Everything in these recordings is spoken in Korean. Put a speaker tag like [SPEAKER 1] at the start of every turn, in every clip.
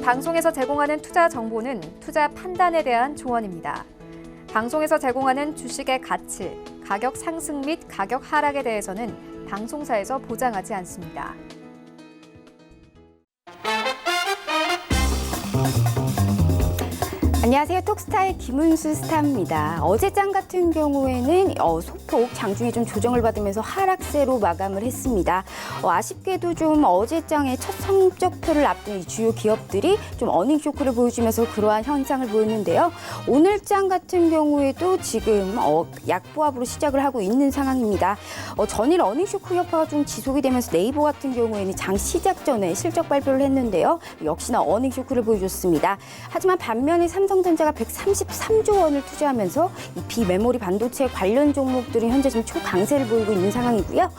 [SPEAKER 1] 본 방송에서 제공하는 투자 정보는 투자 판단에 대한 조언입니다. 방송에서 제공하는 주식의 가치, 가격 상승 및 가격 하락에 대해서는 방송사에서 보장하지 않습니다.
[SPEAKER 2] 안녕하세요. 톡스타의 김은수 스타입니다. 어제장 같은 경우에는 소폭 장중에 좀 조정을 받으면서 하락세로 마감을 했습니다. 아쉽게도 좀 어제장의 첫 성적표를 앞둔 이 주요 기업들이 좀 어닝 쇼크를 보여주면서 그러한 현상을 보였는데요. 오늘장 같은 경우에도 지금 약보합으로 시작을 하고 있는 상황입니다. 전일 어닝 쇼크 여파가 좀 지속이 되면서 네이버 같은 경우에는 장 시작 전에 실적 발표를 했는데요. 역시나 어닝 쇼크를 보여줬습니다. 하지만 반면에 삼성전자가 133조 원을 투자하면서 이 비메모리 반도체 관련 종목들은 현재 지금 초강세를 보이고 있는 상황이고요.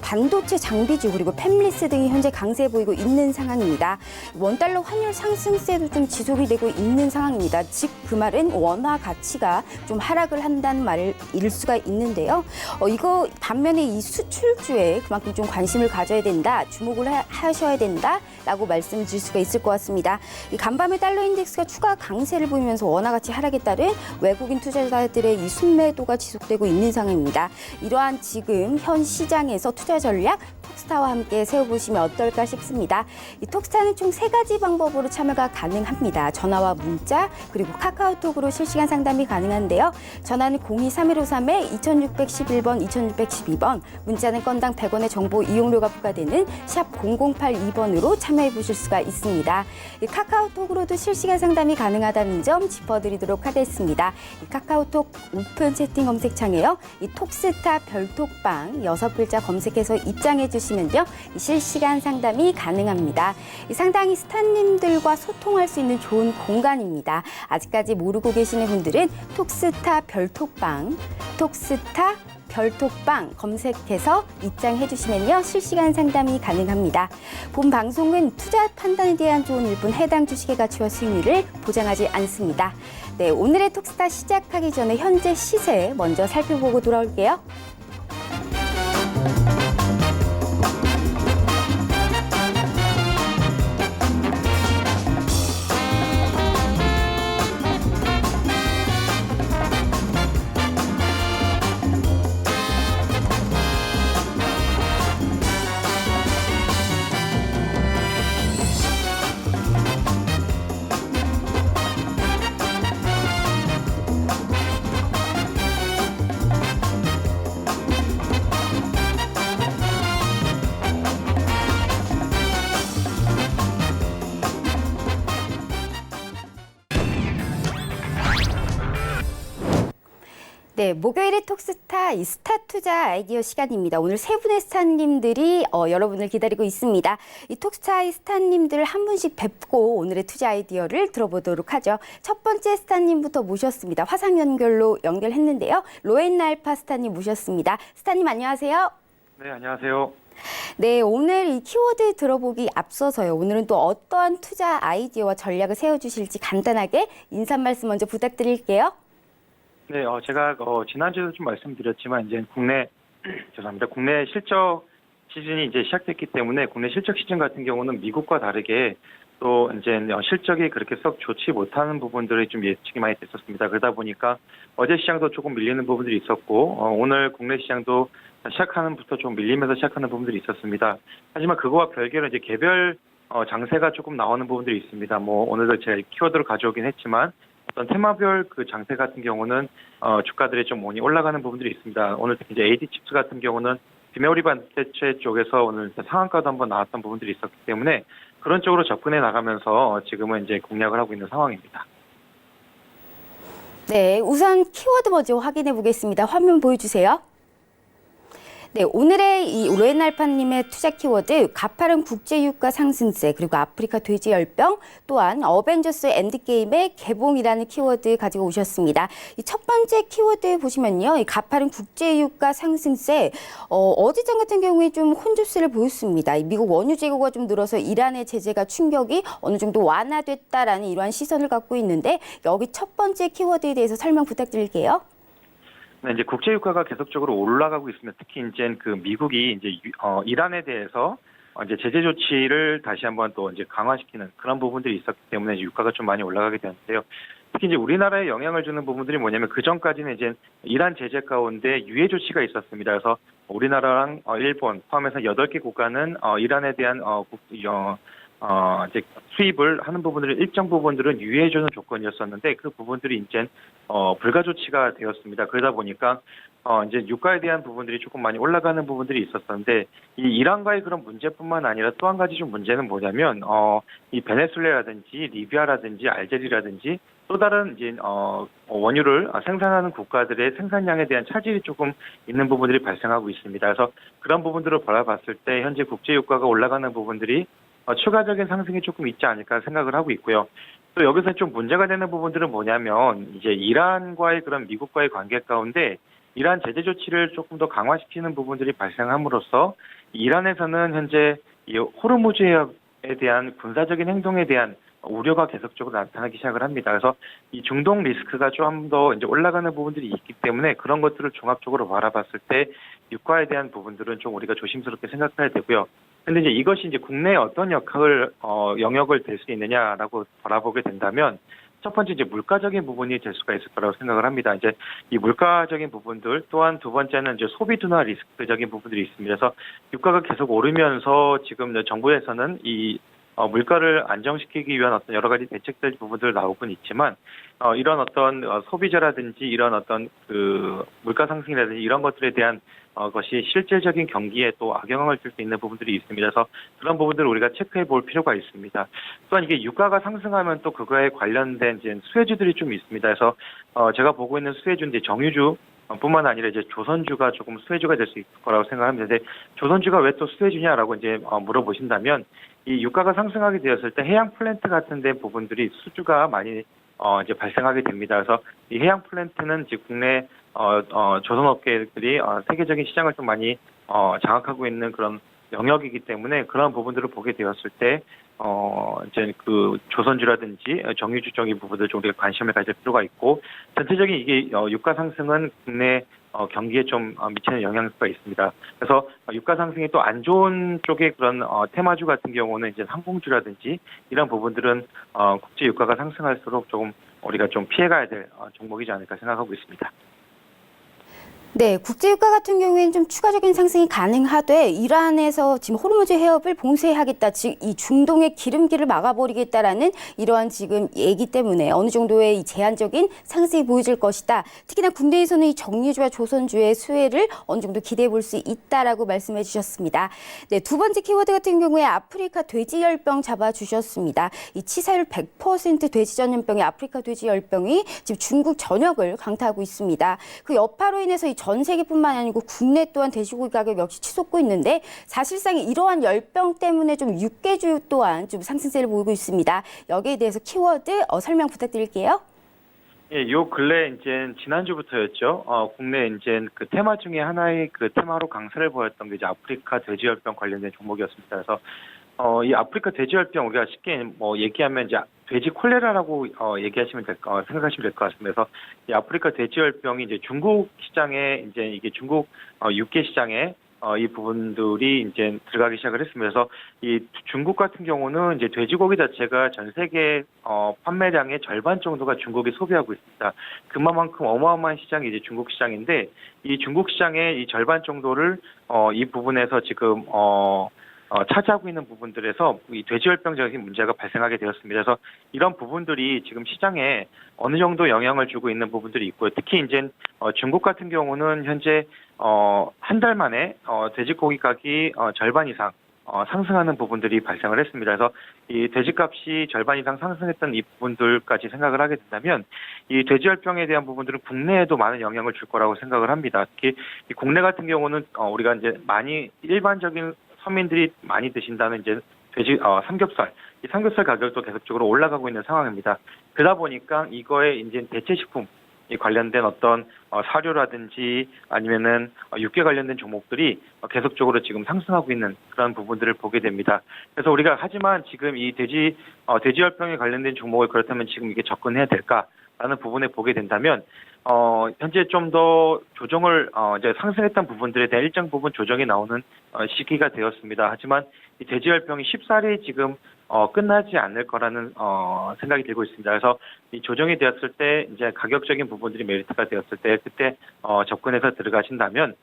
[SPEAKER 2] 반도체 장비주 그리고 팹리스 등이 현재 강세 보이고 있는 상황입니다. 원달러 환율 상승세도 좀 지속이 되고 있는 상황입니다. 즉 그 말은 원화 가치가 좀 하락을 한다는 말을 일 수가 있는데요. 이거 반면에 이 수출주에 그만큼 좀 관심을 가져야 된다, 주목을 하셔야 된다라고 말씀드릴 수가 있을 것 같습니다. 이 간밤에 달러 인덱스가 추가 강세를 보이면서 원화 가치 하락에 따른 외국인 투자자들의 이 순매도가 지속되고 있는 상황입니다. 이러한 지금 현 시장에서 투자 전략 톡스타와 함께 세워보시면 어떨까 싶습니다. 이 톡스타는 총 3가지 방법으로 참여가 가능합니다. 전화와 문자 그리고 카카오톡으로 실시간 상담이 가능한데요. 전화는 023153-2611번, 2612번, 문자는 건당 100원의 정보 이용료가 부과되는 샵 0082번으로 참여해 보실 수가 있습니다. 이 카카오톡으로도 실시간 상담이 가능하다는 점 짚어드리도록 하겠습니다. 이 카카오톡 오픈 채팅 검색창에요. 이 톡스타 별톡방 6글자 검색해서 입장해 주시면요. 이 실시간 상담이 가능합니다. 이 상당히 스타님들과 소통할 수 있는 좋은 공간입니다. 아직까지 모르고 계시는 분들은 톡스타 별톡방, 톡스타 별톡방 검색해서 입장해 주시면요. 실시간 상담이 가능합니다. 본 방송은 투자 판단에 대한 조언일 뿐 해당 주식의 가치와 수익률을 보장하지 않습니다. 네, 오늘의 톡스타 시작하기 전에 현재 시세 먼저 살펴보고 돌아올게요. 네, 목요일의 톡스타 이 스타 투자 아이디어 시간입니다. 오늘 세 분의 스타님들이 여러분을 기다리고 있습니다. 이 톡스타의 스타님들 한 분씩 뵙고 오늘의 투자 아이디어를 들어보도록 하죠. 첫 번째 스타님부터 모셨습니다. 화상 연결로 연결했는데요. 로엔나 알파 스타님 모셨습니다. 스타님 안녕하세요.
[SPEAKER 3] 네, 안녕하세요.
[SPEAKER 2] 네, 오늘 이 키워드 들어보기 앞서서요. 오늘은 또 어떠한 투자 아이디어와 전략을 세워주실지 간단하게 인사 말씀 먼저 부탁드릴게요.
[SPEAKER 3] 네, 제가 지난주에도 좀 말씀드렸지만 이제 국내 실적 시즌이 이제 시작됐기 때문에 국내 실적 시즌 같은 경우는 미국과 다르게 또 이제 실적이 그렇게 썩 좋지 못하는 부분들이 좀 예측이 많이 됐었습니다. 그러다 보니까 어제 시장도 조금 밀리는 부분들이 있었고 오늘 국내 시장도 시작하는부터 좀 밀리면서 시작하는 부분들이 있었습니다. 하지만 그거와 별개로 이제 개별 장세가 조금 나오는 부분들이 있습니다. 오늘도 제가 키워드를 가져오긴 했지만 어떤 테마별 그 장세 같은 경우는 주가들이 좀 많이 올라가는 부분들이 있습니다. 오늘 특히 이제 AD칩스 같은 경우는 비메모리 반도체 쪽에서 오늘 상한가도 한번 나왔던 부분들이 있었기 때문에 그런 쪽으로 접근해 나가면서 지금은 이제 공략을 하고 있는 상황입니다.
[SPEAKER 2] 네, 우선 키워드 먼저 확인해 보겠습니다. 화면 보여주세요. 네, 오늘의 이 로엔 알파님의 투자 키워드 가파른 국제유가 상승세 그리고 아프리카 돼지 열병 또한 어벤져스 엔드게임의 개봉이라는 키워드 가지고 오셨습니다. 이 첫 번째 키워드 보시면요, 이 가파른 국제유가 상승세 어제장 같은 경우에 좀 혼조세를 보였습니다. 이 미국 원유 재고가 좀 늘어서 이란의 제재가 충격이 어느 정도 완화됐다라는 이러한 시선을 갖고 있는데 여기 첫 번째 키워드에 대해서 설명 부탁드릴게요.
[SPEAKER 3] 네, 이제 국제 유가가 계속적으로 올라가고 있습니다. 특히 이제 그 미국이 이제 이란에 대해서 이제 제재 조치를 다시 한번 또 이제 강화시키는 그런 부분들이 있었기 때문에 이제 유가가 좀 많이 올라가게 되는데요. 특히 이제 우리나라에 영향을 주는 부분들이 뭐냐면 그 전까지는 이제 이란 제재 가운데 유예 조치가 있었습니다. 그래서 우리나라랑 일본 포함해서 8개 국가는 이란에 대한 이제 수입을 하는 부분들을 일정 부분들은 유예해주는 조건이었었는데 그 부분들이 이제 불가 조치가 되었습니다. 그러다 보니까 이제 유가에 대한 부분들이 조금 많이 올라가는 부분들이 있었었는데 이 이란과의 그런 문제뿐만 아니라 또 한 가지 좀 문제는 뭐냐면 이 베네수엘라든지 리비아라든지 알제리라든지 또 다른 이제 원유를 생산하는 국가들의 생산량에 대한 차질이 조금 있는 부분들이 발생하고 있습니다. 그래서 그런 부분들을 바라봤을 때 현재 국제 유가가 올라가는 부분들이 추가적인 상승이 조금 있지 않을까 생각을 하고 있고요. 또 여기서 좀 문제가 되는 부분들은 뭐냐면 이제 이란과의 그런 미국과의 관계 가운데 이란 제재 조치를 조금 더 강화시키는 부분들이 발생함으로써 이란에서는 현재 이 호르무즈 해협에 대한 군사적인 행동에 대한 우려가 계속적으로 나타나기 시작을 합니다. 그래서 이 중동 리스크가 좀 더 이제 올라가는 부분들이 있기 때문에 그런 것들을 종합적으로 바라봤을 때 유가에 대한 부분들은 좀 우리가 조심스럽게 생각해야 되고요. 근데 이제 이것이 이제 국내에 어떤 영역을 될 수 있느냐라고 바라보게 된다면 첫 번째 이제 물가적인 부분이 될 수가 있을 거라고 생각을 합니다. 이제 이 물가적인 부분들 또한 두 번째는 이제 소비 둔화 리스크적인 부분들이 있습니다. 그래서 유가가 계속 오르면서 지금 정부에서는 이 물가를 안정시키기 위한 어떤 여러 가지 대책들 부분들 나오곤 있지만 이런 어떤 소비자라든지 이런 어떤 그 물가 상승이라든지 이런 것들에 대한 것이 실질적인 경기에 또 악영향을 줄 수 있는 부분들이 있습니다. 그래서 그런 부분들을 우리가 체크해 볼 필요가 있습니다. 또한 이게 유가가 상승하면 또 그거에 관련된 이제 수혜주들이 좀 있습니다. 그래서 제가 보고 있는 수혜주인데 정유주 뿐만 아니라 이제 조선주가 조금 수혜주가 될 수 있을 거라고 생각합니다. 근데 조선주가 왜 또 수혜주냐라고 이제 물어보신다면 이 유가가 상승하게 되었을 때 해양 플랜트 같은 데 부분들이 수주가 많이 이제 발생하게 됩니다. 그래서 이 해양 플랜트는 이제 국내 조선업계들이 세계적인 시장을 좀 많이 장악하고 있는 그런 영역이기 때문에 그런 부분들을 보게 되었을 때 이제 그 조선주라든지 정유주 쪽의 부분들 좀 우리가 관심을 가질 필요가 있고 전체적인 이게 유가 상승은 국내 경기에 좀 미치는 영향가 있습니다. 그래서 유가 상승이 또 안 좋은 쪽의 그런 테마주 같은 경우는 이제 항공주라든지 이런 부분들은 국제 유가가 상승할수록 조금 우리가 좀 피해가야 될 종목이지 않을까 생각하고 있습니다.
[SPEAKER 2] 네, 국제유가 같은 경우에는 좀 추가적인 상승이 가능하되 이란에서 지금 호르무즈 해협을 봉쇄하겠다, 즉 이 중동의 기름길을 막아버리겠다라는 이러한 지금 얘기 때문에 어느 정도의 이 제한적인 상승이 보여질 것이다. 특히나 국내에서는 이 정유주와 조선주의 수혜를 어느 정도 기대해 볼 수 있다라고 말씀해 주셨습니다. 네, 두 번째 키워드 같은 경우에 아프리카 돼지열병 잡아주셨습니다. 이 치사율 100% 돼지전염병의 아프리카 돼지열병이 지금 중국 전역을 강타하고 있습니다. 그 여파로 인해서 이 전 세계뿐만 아니고 국내 또한 돼지고기 가격 역시 치솟고 있는데 사실상 이러한 열병 때문에 좀 육개주 또한 좀 상승세를 보이고 있습니다. 여기에 대해서 키워드 설명 부탁드릴게요.
[SPEAKER 3] 예, 요 근래 이제 지난주부터였죠. 국내 이제 그 테마 중에 하나의 그 테마로 강세를 보였던 게 이제 아프리카 돼지열병 관련된 종목이었습니다. 그래서 이 아프리카 돼지열병 우리가 쉽게 얘기하면 이제 돼지 콜레라라고 얘기하시면 생각하시면 될 것 같습니다. 그래서 이 아프리카 돼지열병이 이제 중국 시장에 이제 이게 중국 육개 시장에 이 부분들이 이제 들어가기 시작을 했습니다. 그래서 이 중국 같은 경우는 이제 돼지고기 자체가 전 세계 판매량의 절반 정도가 중국이 소비하고 있습니다. 그만큼 어마어마한 시장이 이제 중국 시장인데 이 중국 시장의 이 절반 정도를 이 부분에서 지금 차지하고 있는 부분들에서 이 돼지열병적인 문제가 발생하게 되었습니다. 그래서 이런 부분들이 지금 시장에 어느 정도 영향을 주고 있는 부분들이 있고요. 특히 이제 중국 같은 경우는 현재 한 달 만에 돼지고기 가격이 절반 이상 상승하는 부분들이 발생을 했습니다. 그래서 이 돼지값이 절반 이상 상승했던 이 부분들까지 생각을 하게 된다면 이 돼지열병에 대한 부분들은 국내에도 많은 영향을 줄 거라고 생각을 합니다. 특히 이 국내 같은 경우는 우리가 이제 많이 일반적인 서민들이 많이 드신다는 이제 돼지 삼겹살, 이 삼겹살 가격도 계속적으로 올라가고 있는 상황입니다. 그러다 보니까 이거에 이제 대체식품 이 관련된 어떤 사료라든지 아니면은 육개 관련된 종목들이 계속적으로 지금 상승하고 있는 그런 부분들을 보게 됩니다. 그래서 우리가 하지만 지금 이 돼지열병에 관련된 종목을 그렇다면 지금 이게 접근해야 될까라는 부분에 보게 된다면 현재 좀 더 조정을 이제 상승했던 부분들에 대한 일정 부분 조정이 나오는 시기가 되었습니다. 하지만 이 대지열병이 쉽사리 지금 끝나지 않을 거라는 생각이 들고 있습니다. 그래서 이 조정이 되었을 때 이제 가격적인 부분들이 메리트가 되었을 때 그때 접근해서 들어가신다면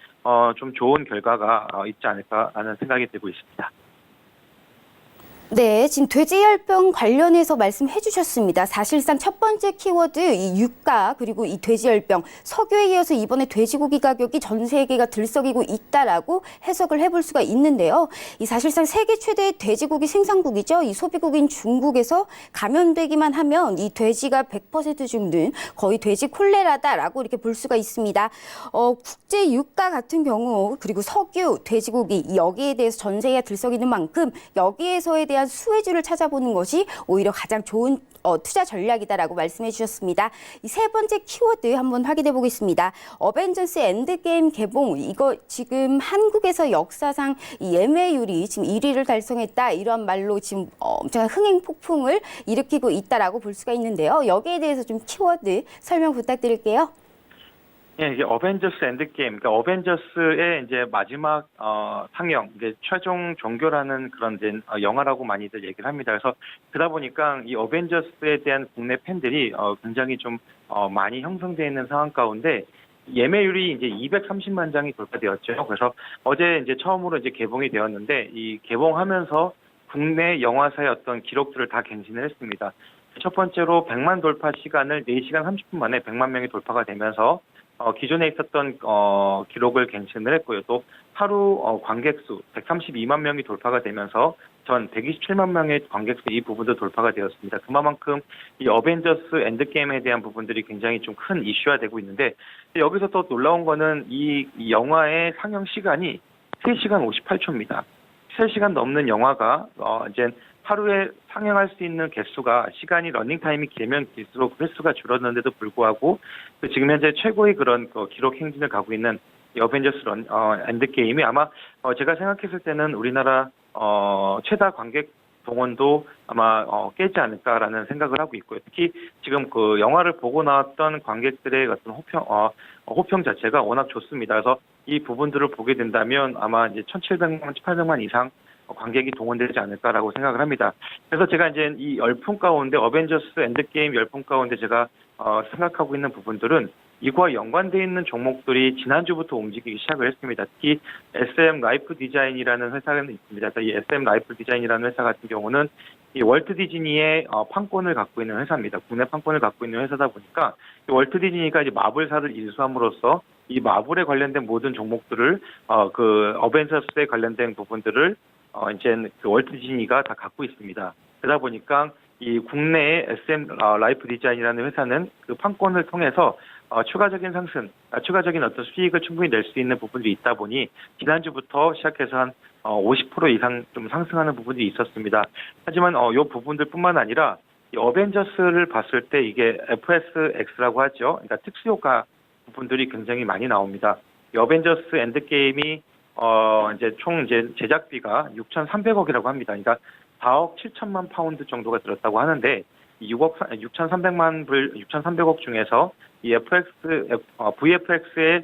[SPEAKER 3] 좀 좋은 결과가 있지 않을까라는 생각이 들고 있습니다.
[SPEAKER 2] 네, 지금 돼지열병 관련해서 말씀해 주셨습니다. 사실상 첫 번째 키워드 이 유가 그리고 이 돼지열병, 석유에 이어서 이번에 돼지고기 가격이 전 세계가 들썩이고 있다라고 해석을 해볼 수가 있는데요. 이 사실상 세계 최대의 돼지고기 생산국이죠. 이 소비국인 중국에서 감염되기만 하면 이 돼지가 100% 죽는 거의 돼지 콜레라다라고 이렇게 볼 수가 있습니다. 국제 유가 같은 경우 그리고 석유, 돼지고기 여기에 대해서 전 세계가 들썩이는 만큼 여기에서에 대한 수혜주를 찾아보는 것이 오히려 가장 좋은 투자 전략이다라고 말씀해 주셨습니다. 이 세 번째 키워드 한번 확인해 보겠습니다. 어벤져스 엔드게임 개봉, 이거 지금 한국에서 역사상 이 예매율이 지금 1위를 달성했다, 이런 말로 지금 엄청난 흥행 폭풍을 일으키고 있다라고 볼 수가 있는데요. 여기에 대해서 좀 키워드 설명 부탁드릴게요.
[SPEAKER 3] 예, 이게 어벤져스 엔드게임, 그러니까 어벤져스의 이제 마지막 상영, 이제 최종 종교라는 그런 이제 영화라고 많이들 얘기를 합니다. 그래서 그러다 보니까 이 어벤져스에 대한 국내 팬들이 굉장히 좀 많이 형성되어 있는 상황 가운데 예매율이 이제 230만 장이 돌파되었죠. 그래서 어제 이제 처음으로 이제 개봉이 되었는데 이 개봉하면서 국내 영화사의 어떤 기록들을 다 갱신을 했습니다. 첫 번째로 100만 돌파 시간을 4시간 30분 만에 100만 명이 돌파가 되면서 기존에 있었던 기록을 갱신을 했고요. 또 하루 관객 수 132만 명이 돌파가 되면서 전 127만 명의 관객 수 이 부분도 돌파가 되었습니다. 그만큼 이 어벤져스 엔드게임에 대한 부분들이 굉장히 좀 큰 이슈화되고 있는데 여기서 또 놀라운 거는 이 영화의 상영 시간이 3시간 58초입니다. 3시간 넘는 영화가 이제 하루에 상영할 수 있는 개수가 시간이 러닝타임이 길면 길수록 횟수가 줄었는데도 불구하고 지금 현재 최고의 그런 기록 행진을 가고 있는 이 어벤져스 엔드게임이 아마 제가 생각했을 때는 우리나라 최다 관객 동원도 아마 깨지 않을까라는 생각을 하고 있고요. 특히 지금 그 영화를 보고 나왔던 관객들의 어떤 호평 자체가 워낙 좋습니다. 그래서 이 부분들을 보게 된다면 아마 이제 1,700만, 1,800만 이상 관객이 동원되지 않을까라고 생각을 합니다. 그래서 제가 이제 이 열풍 가운데 어벤져스 엔드게임 열풍 가운데 제가 생각하고 있는 부분들은 이거와 연관되어 있는 종목들이 지난주부터 움직이기 시작을 했습니다. 특히 SM 라이프 디자인이라는 회사는 있습니다. 이 SM 라이프 디자인이라는 회사 같은 경우는 이 월트 디즈니의 판권을 갖고 있는 회사입니다. 국내 판권을 갖고 있는 회사다 보니까 이 월트 디즈니가 이제 마블사를 인수함으로써 이 마블에 관련된 모든 종목들을 그 어벤져스에 관련된 부분들을 이제 그 월트 디즈니가 다 갖고 있습니다. 그러다 보니까 이 국내의 SM 라이프 디자인이라는 회사는 그 판권을 통해서 추가적인 상승, 추가적인 어떤 수익을 충분히 낼 수 있는 부분들이 있다 보니 지난주부터 시작해서 한 50% 이상 좀 상승하는 부분이 있었습니다. 하지만 이 부분들뿐만 아니라 이 어벤져스를 봤을 때 이게 FSX라고 하죠. 그러니까 특수효과 부분들이 굉장히 많이 나옵니다. 이 어벤져스 엔드게임이 이제 총 이제 제작비가 6,300억이라고 합니다. 그러니까 4억 7천만 파운드 정도가 들었다고 하는데 6,300억 중에서 이 VFX에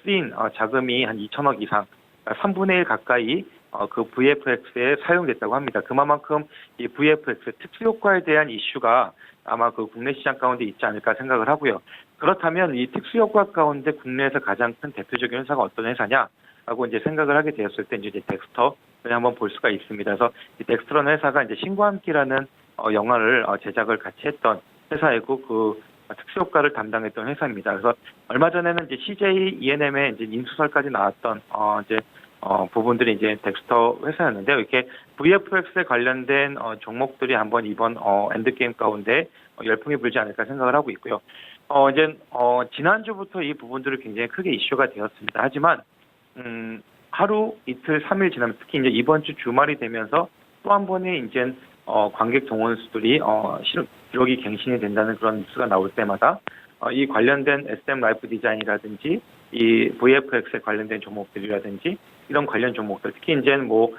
[SPEAKER 3] 쓰인 자금이 한 2천억 이상, 3분의 1 가까이 그 VFX에 사용됐다고 합니다. 그만큼 이 VFX 특수효과에 대한 이슈가 아마 그 국내 시장 가운데 있지 않을까 생각을 하고요. 그렇다면 이 특수효과 가운데 국내에서 가장 큰 대표적인 회사가 어떤 회사냐라고 이제 생각을 하게 되었을 때 이제 덱스터를 한번 볼 수가 있습니다. 그래서 이 덱스터라는 회사가 이제 신과 함께라는 영화를 제작을 같이 했던 회사이고 그 특수효과를 담당했던 회사입니다. 그래서 얼마 전에는 이제 CJ E&M의 이제 인수설까지 나왔던 이제 부분들이 이제 덱스터 회사였는데요. 이렇게 VFX에 관련된 종목들이 한번 이번 엔드게임 가운데 열풍이 불지 않을까 생각을 하고 있고요. 이제 지난주부터 이 부분들이 굉장히 크게 이슈가 되었습니다. 하지만 하루, 이틀, 3일 지나면 특히 이제 이번 주 주말이 되면서 또 한 번의 이제 관객 동원 수들이 기록이 갱신이 된다는 그런 뉴스가 나올 때마다 이 관련된 SM 라이프 디자인이라든지 이 VFX에 관련된 종목들이라든지 이런 관련 종목들, 특히 이제 뭐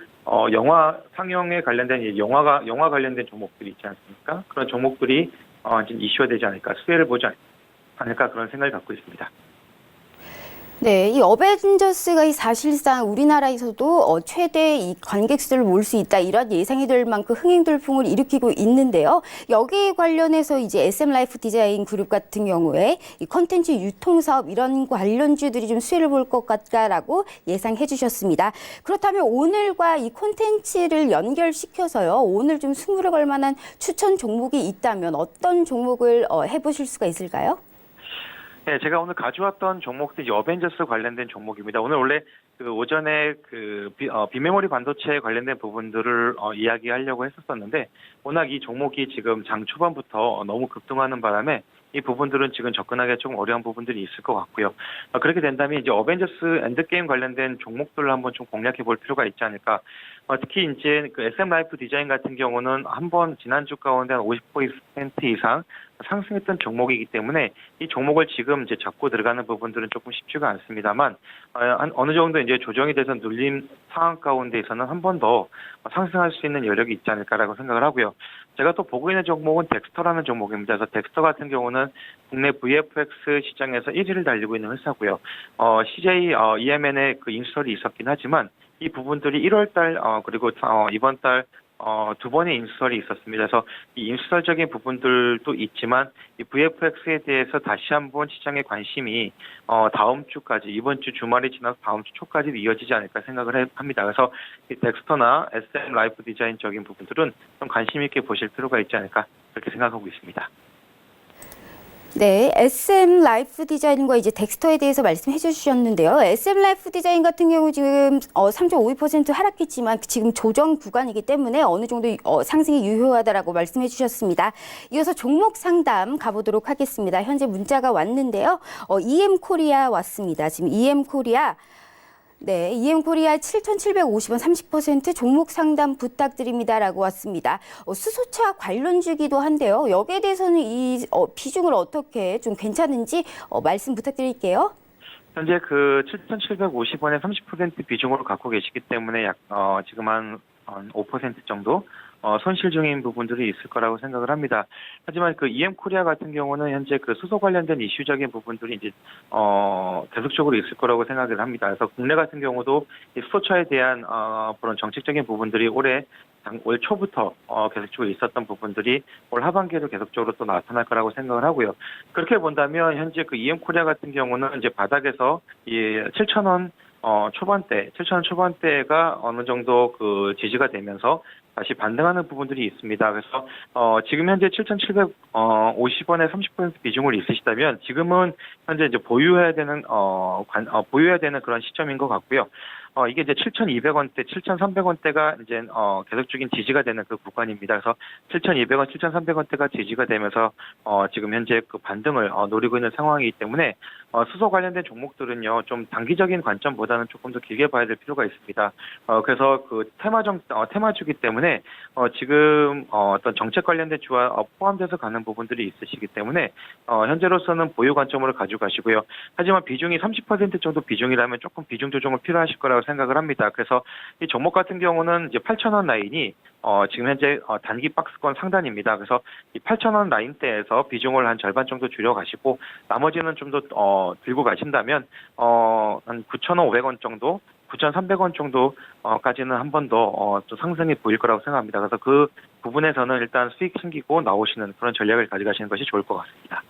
[SPEAKER 3] 영화 상영에 관련된 영화 관련된 종목들이 있지 않습니까? 그런 종목들이 이제 이슈화 되지 않을까, 수혜를 보지 않을까 그런 생각을 갖고 있습니다.
[SPEAKER 2] 네, 이 어벤져스가 사실상 우리나라에서도 최대 이 관객 수를 모을 수 있다 이런 예상이 될 만큼 흥행돌풍을 일으키고 있는데요. 여기에 관련해서 이제 SM 라이프 디자인 그룹 같은 경우에 이 콘텐츠 유통 사업 이런 관련주들이 좀 수혜를 볼 것 같다라고 예상해 주셨습니다. 그렇다면 오늘과 이 콘텐츠를 연결시켜서요. 오늘 좀 승부를 걸 만한 추천 종목이 있다면 어떤 종목을 해보실 수가 있을까요?
[SPEAKER 3] 네, 제가 오늘 가져왔던 종목들이 어벤져스 관련된 종목입니다. 오늘 원래 그 오전에 비메모리 반도체 관련된 부분들을 이야기하려고 했었었는데 워낙 이 종목이 지금 장 초반부터 너무 급등하는 바람에 이 부분들은 지금 접근하기가 조금 어려운 부분들이 있을 것 같고요. 그렇게 된다면 이제 어벤져스 엔드게임 관련된 종목들을 한번 좀 공략해 볼 필요가 있지 않을까. 특히 이제 그 SM 라이프 디자인 같은 경우는 한번 지난주 가운데 한 50% 이상 상승했던 종목이기 때문에 이 종목을 지금 이제 잡고 들어가는 부분들은 조금 쉽지가 않습니다만 어느 정도 이제 조정이 돼서 눌림 상황 가운데에서는 한 번 더 상승할 수 있는 여력이 있지 않을까라고 생각을 하고요. 제가 또 보고 있는 종목은 덱스터라는 종목입니다. 그래서 덱스터 같은 경우는 국내 VFX 시장에서 1위를 달리고 있는 회사고요. CJ EMN의 그 인수설이 있었긴 하지만 이 부분들이 1월달 그리고 이번 달 두 번의 인수설이 있었습니다. 그래서 이 인수설적인 부분들도 있지만 이 VFX에 대해서 다시 한번 시장의 관심이 다음 주까지 이번 주 주말이 지나서 다음 주 초까지도 이어지지 않을까 생각을 합니다. 그래서 이 덱스터나 SM 라이프 디자인적인 부분들은 좀 관심 있게 보실 필요가 있지 않을까 그렇게 생각하고 있습니다.
[SPEAKER 2] 네, SM 라이프 디자인과 이제 덱스터에 대해서 말씀해 주셨는데요. SM 라이프 디자인 같은 경우 지금 3.52% 하락했지만 지금 조정 구간이기 때문에 어느 정도 상승이 유효하다라고 말씀해 주셨습니다. 이어서 종목 상담 가보도록 하겠습니다. 현재 문자가 왔는데요. EM 코리아 왔습니다. 지금 EM 코리아 네, EM코리아 7,750원 30% 종목 상담 부탁드립니다라고 왔습니다. 수소차 관련주기도 한데요. 여기에 대해서는 이 비중을 어떻게 좀 괜찮은지 말씀 부탁드릴게요.
[SPEAKER 3] 현재 그 7,750원의 30% 비중으로 갖고 계시기 때문에 지금 한 5% 정도 손실 중인 부분들이 있을 거라고 생각을 합니다. 하지만 그 EM 코리아 같은 경우는 현재 그 수소 관련된 이슈적인 부분들이 이제 계속적으로 있을 거라고 생각을 합니다. 그래서 국내 같은 경우도 이 수소차에 대한 그런 정책적인 부분들이 올 초부터 계속적으로 있었던 부분들이 올 하반기에도 계속적으로 또 나타날 거라고 생각을 하고요. 그렇게 본다면 현재 그 EM 코리아 같은 경우는 이제 바닥에서 이 7,000원 초반대, 7,000원 초반대가 어느 정도 그 지지가 되면서 다시 반등하는 부분들이 있습니다. 그래서 지금 현재 7,750원에 30% 비중을 있으시다면 지금은 현재 이제 보유해야 되는 그런 시점인 것 같고요. 이게 이제 7,200원대, 7,300원대가 이제 계속적인 지지가 되는 그 구간입니다. 그래서 7,200원, 7,300원대가 지지가 되면서 지금 현재 그 반등을 노리고 있는 상황이기 때문에 수소 관련된 종목들은요 좀 단기적인 관점보다는 조금 더 길게 봐야 될 필요가 있습니다. 그래서 그 테마주기 때문에 지금 어떤 정책 관련된 주와 포함돼서 가는 부분들이 있으시기 때문에 현재로서는 보유 관점으로 가져가시고요. 하지만 비중이 30% 정도 비중이라면 조금 비중 조정을 필요하실 거라고 생각을 합니다. 그래서 이 종목 같은 경우는 이제 8,000원 라인이 지금 현재 단기 박스권 상단입니다. 그래서 이 8,000원 라인대에서 비중을 한 절반 정도 줄여가시고 나머지는 좀 더 들고 가신다면 한 9,500원 정도 9,300원 정도까지는 한 번 더 상승이 보일 거라고 생각합니다. 그래서 그 부분에서는 일단 수익 챙기고 나오시는 그런 전략을 가져가시는 것이 좋을 것 같습니다.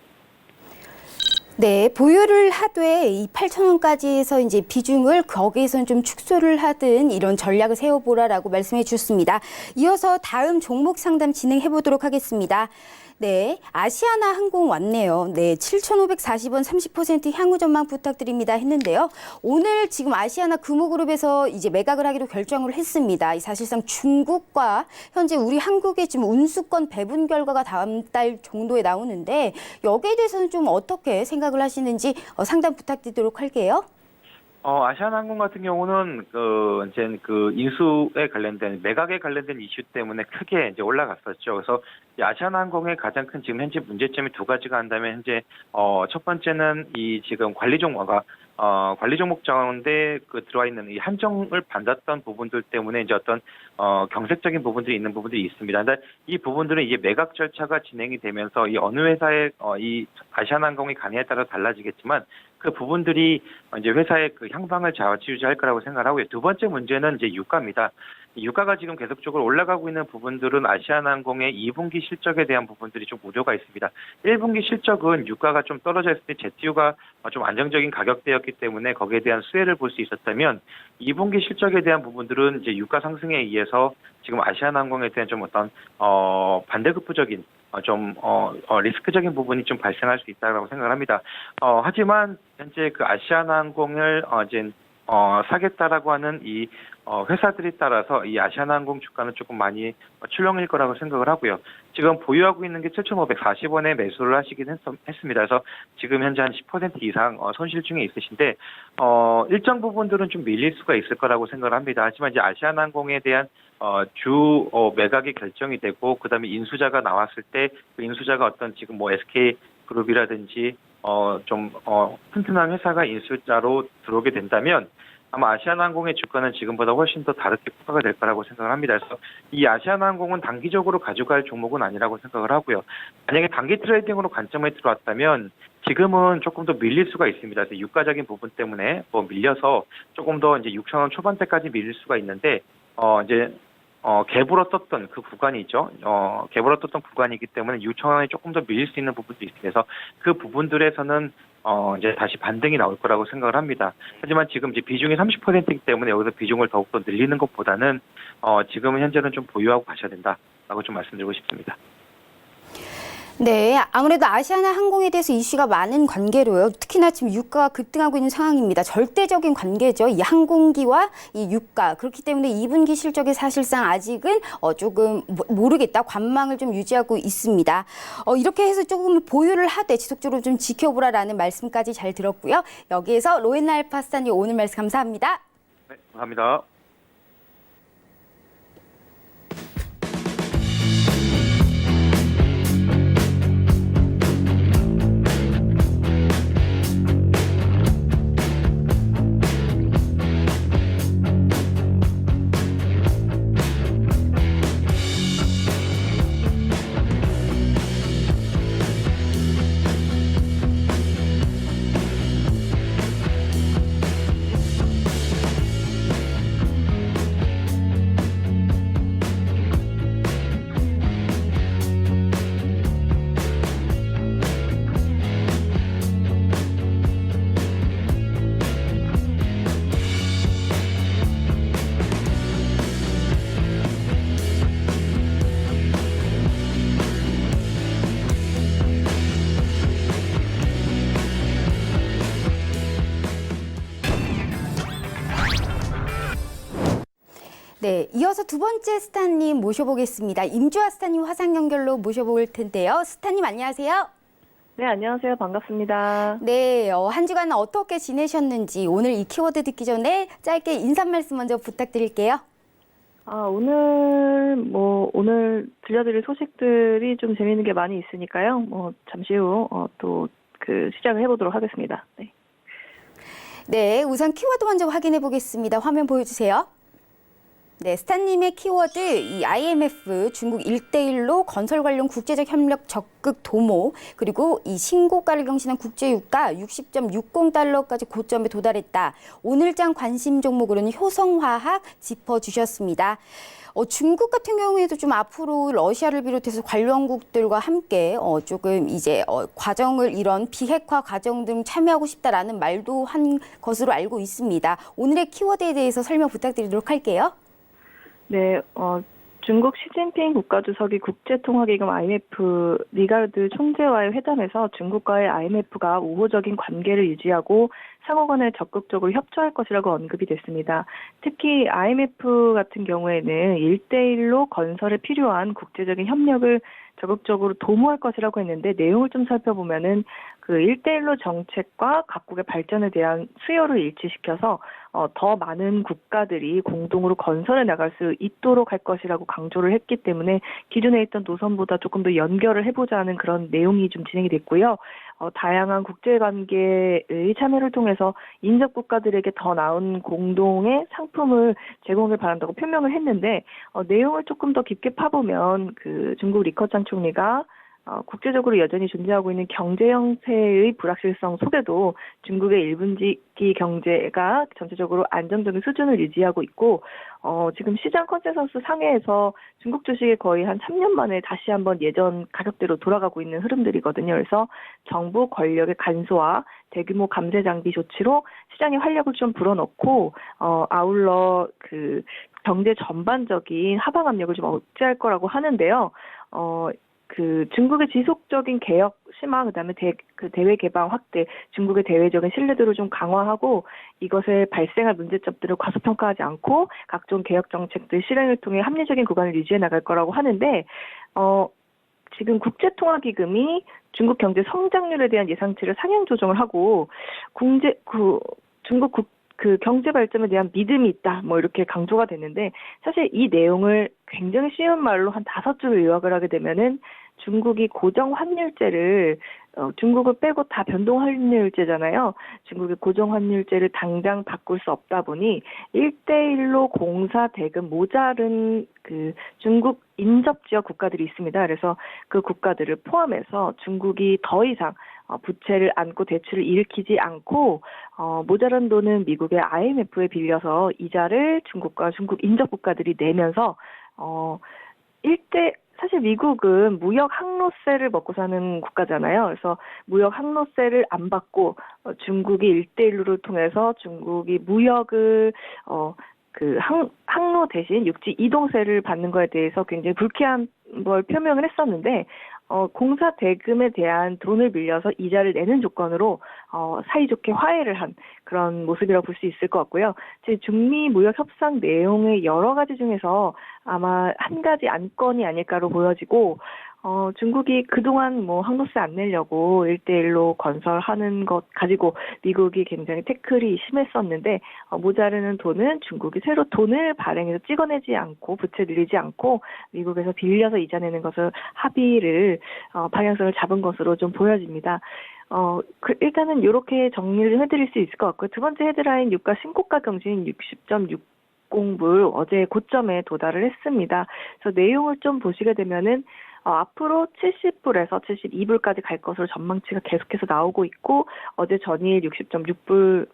[SPEAKER 2] 네, 보유를 하되 이 8,000원까지 해서 이제 비중을 거기에선 좀 축소를 하든 이런 전략을 세워보라라고 말씀해 주셨습니다. 이어서 다음 종목 상담 진행해 보도록 하겠습니다. 네, 아시아나 항공 왔네요. 네, 7,540원 30% 향후 전망 부탁드립니다 했는데요. 오늘 지금 아시아나 금호그룹에서 이제 매각을 하기로 결정을 했습니다. 사실상 중국과 현재 우리 한국의 지금 운수권 배분 결과가 다음 달 정도에 나오는데 여기에 대해서는 좀 어떻게 생각을 하시는지 상담 부탁드리도록 할게요.
[SPEAKER 3] 아시아나항공 같은 경우는 이제 인수에 관련된 매각에 관련된 이슈 때문에 크게 이제 올라갔었죠. 그래서 이 아시아나항공의 가장 큰 지금 현재 문제점이 두 가지가 한다면 현재 첫 번째는 이 지금 관리 종가가 관리 종목 가운데 들어와 있는 이 한정을 받았던 부분들 때문에 이제 어떤 경색적인 부분들이 있는 부분들이 있습니다. 근데 이 부분들은 이제 매각 절차가 진행이 되면서 이 어느 회사의 이 아시아나항공이 가느냐에 따라 달라지겠지만 그 부분들이 이제 회사의 그 향방을 좌지우지할 거라고 생각을 하고요. 두 번째 문제는 이제 유가입니다. 유가가 지금 계속적으로 올라가고 있는 부분들은 아시아나항공의 2분기 실적에 대한 부분들이 좀 우려가 있습니다. 1분기 실적은 유가가 좀 떨어져 있을 때 제트유가 좀 안정적인 가격대였기 때문에 거기에 대한 수혜를 볼 수 있었다면 2분기 실적에 대한 부분들은 이제 유가 상승에 의해서 지금 아시아나항공에 대한 좀 어떤 반대급부적인 리스크적인 부분이 좀 발생할 수 있다고 생각을 합니다. 하지만 현재 그 아시아나항공을 이제 사겠다라고 하는 이 회사들에 따라서 이 아시아나항공 주가는 조금 많이 출렁일 거라고 생각을 하고요. 지금 보유하고 있는 게 7,540원에 매수를 하시긴 했습니다. 그래서 지금 현재 한 10% 이상 손실 중에 있으신데 일정 부분들은 좀 밀릴 수가 있을 거라고 생각을 합니다. 하지만 이제 아시아나항공에 대한 주 매각이 결정이 되고 그다음에 인수자가 나왔을 때 그 인수자가 어떤 지금 뭐 SK 그룹이라든지 튼튼한 회사가 인수자로 들어오게 된다면 아마 아시아나항공의 주가는 지금보다 훨씬 더 다르게 평가가 될 거라고 생각을 합니다. 그래서 이 아시아나항공은 단기적으로 가져갈 종목은 아니라고 생각을 하고요. 만약에 단기 트레이딩으로 관점에 들어왔다면 지금은 조금 더 밀릴 수가 있습니다. 그래서 유가적인 부분 때문에 밀려서 조금 더 이제 6,000원 초반대까지 밀릴 수가 있는데 이제 갭으로 떴던 그 구간이 있죠. 갭으로 떴던 구간이기 때문에 6,000원이 조금 더 밀릴 수 있는 부분도 있습니다. 그래서 그 부분들에서는 이제 다시 반등이 나올 거라고 생각을 합니다. 하지만 지금 이제 비중이 30%이기 때문에 여기서 비중을 더욱더 늘리는 것보다는 지금 현재는 좀 보유하고 가셔야 된다라고 좀 말씀드리고 싶습니다.
[SPEAKER 2] 네, 아무래도 아시아나항공에 대해서 이슈가 많은 관계로요. 특히나 지금 유가가 급등하고 있는 상황입니다. 절대적인 관계죠. 이 항공기와 이 유가. 그렇기 때문에 2분기 실적이 사실상 아직은 조금 모르겠다. 관망을 좀 유지하고 있습니다. 이렇게 해서 조금 보유를 하되 지속적으로 좀 지켜보라라는 말씀까지 잘 들었고요. 여기에서 로엔나 알파스타님 오늘 말씀 감사합니다.
[SPEAKER 3] 네, 감사합니다.
[SPEAKER 2] 네, 이어서 두 번째 스타님 모셔보겠습니다. 임주아 스타님 화상 연결로 모셔볼 텐데요. 스타님 안녕하세요.
[SPEAKER 4] 네, 안녕하세요. 반갑습니다.
[SPEAKER 2] 네, 한 주간 어떻게 지내셨는지 오늘 이 키워드 듣기 전에 짧게 인사 말씀 먼저 부탁드릴게요.
[SPEAKER 4] 오늘 들려드릴 소식들이 좀 재미있는 게 많이 있으니까요. 잠시 후 또 시작을 해보도록 하겠습니다. 네.
[SPEAKER 2] 네, 우선 키워드 먼저 확인해 보겠습니다. 화면 보여주세요. 네, 스타님의 키워드 이 IMF 중국 1대1로 건설 관련 국제적 협력 적극 도모 그리고 이 신고가를 경신한 국제유가 60.60달러까지 고점에 도달했다. 오늘장 관심 종목으로는 효성화학 짚어주셨습니다. 중국 같은 경우에도 좀 앞으로 러시아를 비롯해서 관련국들과 함께 조금 이제 과정을 이런 비핵화 과정 등 참여하고 싶다라는 말도 한 것으로 알고 있습니다. 오늘의 키워드에 대해서 설명 부탁드리도록 할게요.
[SPEAKER 4] 네, 중국 시진핑 국가주석이 국제통화기금 IMF 리가르드 총재와의 회담에서 중국과의 IMF가 우호적인 관계를 유지하고 상호 간에 적극적으로 협조할 것이라고 언급이 됐습니다. 특히 IMF 같은 경우에는 1대1로 건설에 필요한 국제적인 협력을 적극적으로 도모할 것이라고 했는데 내용을 좀 살펴보면은 그 1대1로 정책과 각국의 발전에 대한 수요를 일치시켜서 더 많은 국가들이 공동으로 건설해 나갈 수 있도록 할 것이라고 강조를 했기 때문에 기존에 있던 노선보다 조금 더 연결을 해보자는 그런 내용이 좀 진행이 됐고요. 다양한 국제관계의 참여를 통해서 인접 국가들에게 더 나은 공동의 상품을 제공을 바란다고 표명을 했는데 내용을 조금 더 깊게 파보면 그 중국 리커창 총리가 국제적으로 여전히 존재하고 있는 경제 형태의 불확실성 속에도 중국의 1분기 경제가 전체적으로 안정적인 수준을 유지하고 있고 지금 시장 컨센서스 상회에서 중국 주식이 거의 한 3년 만에 다시 한번 예전 가격대로 돌아가고 있는 흐름들이거든요. 그래서 정부 권력의 간소화, 대규모 감세 장비 조치로 시장의 활력을 좀 불어넣고 아울러 그 경제 전반적인 하방 압력을 좀 억제할 거라고 하는데요. 그 중국의 지속적인 개혁 심화, 그다음에 대외 개방 확대, 중국의 대외적인 신뢰도를 좀 강화하고 이것에 발생할 문제점들을 과소평가하지 않고 각종 개혁 정책들 실행을 통해 합리적인 구간을 유지해 나갈 거라고 하는데 지금 국제통화기금이 중국 경제 성장률에 대한 예상치를 상향 조정을 하고 중국 그 경제 발전에 대한 믿음이 있다, 뭐 이렇게 강조가 됐는데 사실 이 내용을 굉장히 쉬운 말로 한 5줄을 요약을 하게 되면은 중국이 고정 환율제를 중국을 빼고 다 변동 환율제잖아요. 중국의 고정 환율제를 당장 바꿀 수 없다 보니 1대1로 공사 대금 모자른 그 중국 인접 지역 국가들이 있습니다. 그래서 그 국가들을 포함해서 중국이 더 이상 부채를 안고 대출을 일으키지 않고 모자란 돈은 미국의 IMF에 빌려서 이자를 중국과 중국 인접 국가들이 내면서 사실 미국은 무역 항로세를 먹고 사는 국가잖아요. 그래서 무역 항로세를 안 받고 중국이 1대1를 통해서 중국이 무역을 항로 대신 육지 이동세를 받는 거에 대해서 굉장히 불쾌한 걸 표명을 했었는데 공사 대금에 대한 돈을 빌려서 이자를 내는 조건으로 사이좋게 화해를 한 그런 모습이라고 볼 수 있을 것 같고요. 제 중미 무역 협상 내용의 여러 가지 중에서 아마 한 가지 안건이 아닐까로 보여지고 중국이 그동안 뭐 항로세 안 내려고 1대1로 건설하는 것 가지고 미국이 굉장히 태클이 심했었는데 모자르는 돈은 중국이 새로 돈을 발행해서 찍어내지 않고 부채 늘리지 않고 미국에서 빌려서 이자 내는 것을 합의를 방향성을 잡은 것으로 좀 보여집니다. 일단은 이렇게 정리를 해드릴 수 있을 것 같고요. 두 번째 헤드라인 유가 신고가 경신 60.60불 어제 고점에 도달을 했습니다. 그래서 내용을 좀 보시게 되면은 앞으로 70불에서 72불까지 갈 것으로 전망치가 계속해서 나오고 있고 어제 전일 60.6불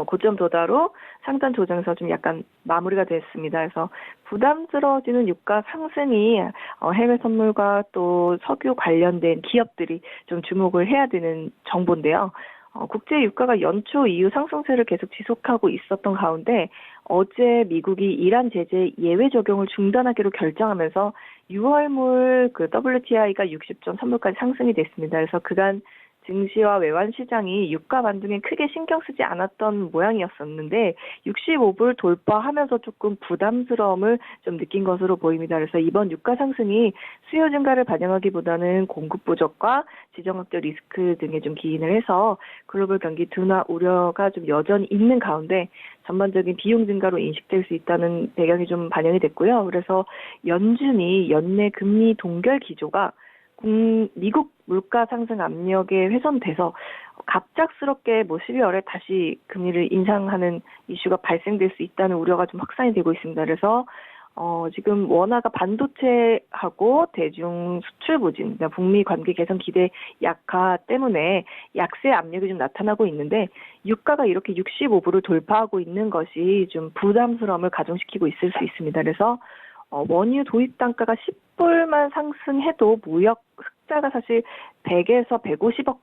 [SPEAKER 4] 고점 도달 후 상단 조정에서 좀 약간 마무리가 됐습니다. 그래서 부담스러워지는 유가 상승이 해외 선물과 또 석유 관련된 기업들이 좀 주목을 해야 되는 정보인데요. 국제 유가가 연초 이후 상승세를 계속 지속하고 있었던 가운데 어제 미국이 이란 제재 예외 적용을 중단하기로 결정하면서 6월물 그 WTI가 60.3불까지 상승이 됐습니다. 그래서 그간 증시와 외환 시장이 유가 반등에 크게 신경 쓰지 않았던 모양이었었는데 65불 돌파하면서 조금 부담스러움을 좀 느낀 것으로 보입니다. 그래서 이번 유가 상승이 수요 증가를 반영하기보다는 공급 부족과 지정학적 리스크 등에 좀 기인을 해서 글로벌 경기 둔화 우려가 좀 여전히 있는 가운데 전반적인 비용 증가로 인식될 수 있다는 배경이 좀 반영이 됐고요. 그래서 연준이 연내 금리 동결 기조가 미국 물가 상승 압력에 훼손돼서 갑작스럽게 12월에 다시 금리를 인상하는 이슈가 발생될 수 있다는 우려가 좀 확산이 되고 있습니다. 그래서 지금 원화가 반도체하고 대중 수출 부진, 북미 관계 개선 기대 약화 때문에 약세 압력이 좀 나타나고 있는데 유가가 이렇게 65불을 돌파하고 있는 것이 좀 부담스러움을 가중시키고 있을 수 있습니다. 그래서 원유 도입 단가가 10불만 상승해도 무역 흑자가 사실 100에서 150억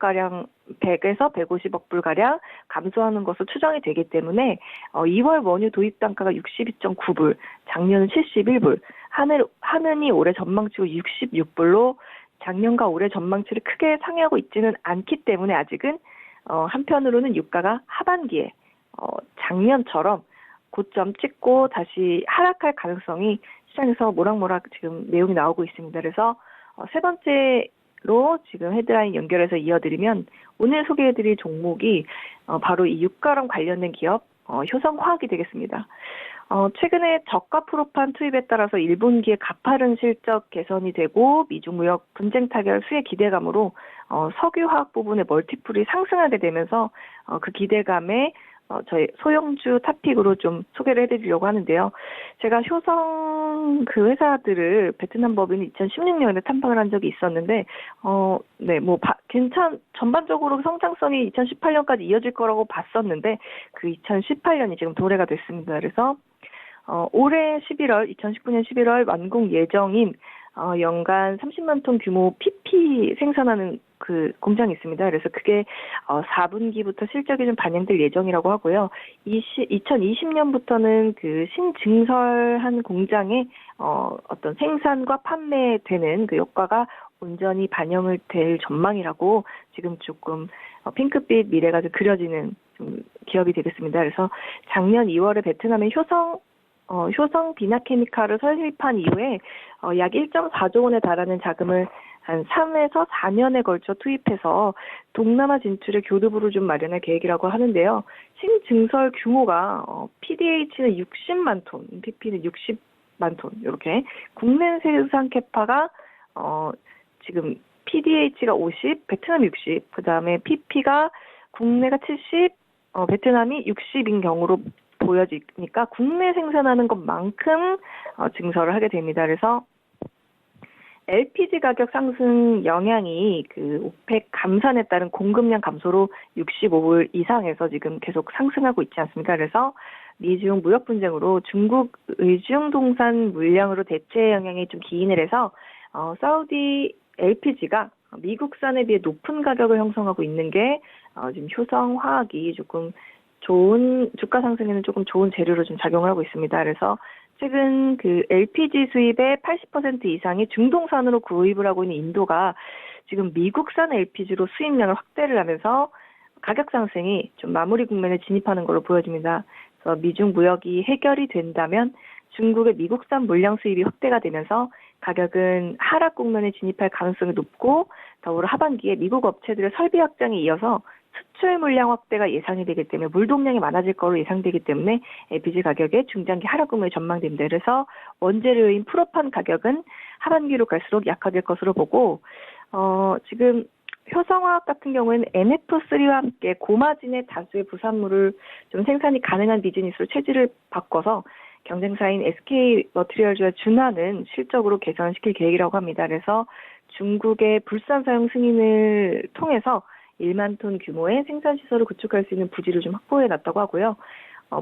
[SPEAKER 4] 불 가량 감소하는 것으로 추정이 되기 때문에 2월 원유 도입 단가가 62.9불, 작년은 71불, 하느니 올해 전망치고 66불로 작년과 올해 전망치를 크게 상회하고 있지는 않기 때문에 아직은 한편으로는 유가가 하반기에 작년처럼 고점 찍고 다시 하락할 가능성이 시장에서 모락모락 지금 내용이 나오고 있습니다. 그래서 세 번째 로 지금 헤드라인 연결해서 이어드리면 오늘 소개해드릴 종목이 바로 이 유가랑 관련된 기업 효성화학이 되겠습니다. 최근에 저가 프로판 투입에 따라서 1분기에 가파른 실적 개선이 되고 미중 무역 분쟁 타결 수혜 기대감으로 석유화학 부분의 멀티플이 상승하게 되면서 그 기대감에 저희 소형주 탑픽으로 좀 소개를 해드리려고 하는데요. 제가 효성 그 회사들을 베트남 법인이 2016년에 탐방을 한 적이 있었는데, 전반적으로 성장성이 2018년까지 이어질 거라고 봤었는데, 그 2018년이 지금 도래가 됐습니다. 그래서, 올해 2019년 11월 완공 예정인 연간 30만 톤 규모 PP 생산하는 그 공장이 있습니다. 그래서 그게 4분기부터 실적이 좀 반영될 예정이라고 하고요. 2020년부터는 그 신증설한 공장에 어떤 생산과 판매되는 그 효과가 온전히 반영을 될 전망이라고 지금 조금 핑크빛 미래가 좀 그려지는 좀 기업이 되겠습니다. 그래서 작년 2월에 베트남의 효성 비나케미칼을 설립한 이후에 약 1.4조 원에 달하는 자금을 한 3에서 4년에 걸쳐 투입해서 동남아 진출의 교두부를 좀 마련할 계획이라고 하는데요. 신증설 규모가 PDH는 60만 톤, PP는 60만 톤 이렇게 국내 생산 캐파가 지금 PDH가 50, 베트남 60, 그다음에 PP가 국내가 70, 베트남이 60인 경우로 보여지니까 국내 생산하는 것만큼 증설을 하게 됩니다. 그래서 LPG 가격 상승 영향이 그 오펙 감산에 따른 공급량 감소로 65불 이상에서 지금 계속 상승하고 있지 않습니까? 그래서 미중 무역 분쟁으로 중국 의중동산 물량으로 대체 영향이 좀 기인을 해서 사우디 LPG가 미국산에 비해 높은 가격을 형성하고 있는 게 지금 효성화학이 조금 좋은 주가 상승에는 조금 좋은 재료로 좀 작용을 하고 있습니다. 그래서 최근 그 LPG 수입의 80% 이상이 중동산으로 구입을 하고 있는 인도가 지금 미국산 LPG로 수입량을 확대를 하면서 가격 상승이 좀 마무리 국면에 진입하는 걸로 보여집니다. 그래서 미중 무역이 해결이 된다면 중국의 미국산 물량 수입이 확대가 되면서 가격은 하락 국면에 진입할 가능성이 높고 더불어 하반기에 미국 업체들의 설비 확장에 이어서 수출 물량 확대가 예상이 되기 때문에 물동량이 많아질 거로 예상되기 때문에 LPG 가격의 중장기 하락 국면이 전망됩니다. 그래서 원재료인 프로판 가격은 하반기로 갈수록 약화될 것으로 보고 지금 효성화학 같은 경우에는 NF3와 함께 고마진의 다수의 부산물을 좀 생산이 가능한 비즈니스로 체질을 바꿔서 경쟁사인 SK 머티리얼즈와 준하는 실적으로 개선시킬 계획이라고 합니다. 그래서 중국의 불산 사용 승인을 통해서 1만 톤 규모의 생산시설을 구축할 수 있는 부지를 좀 확보해 놨다고 하고요.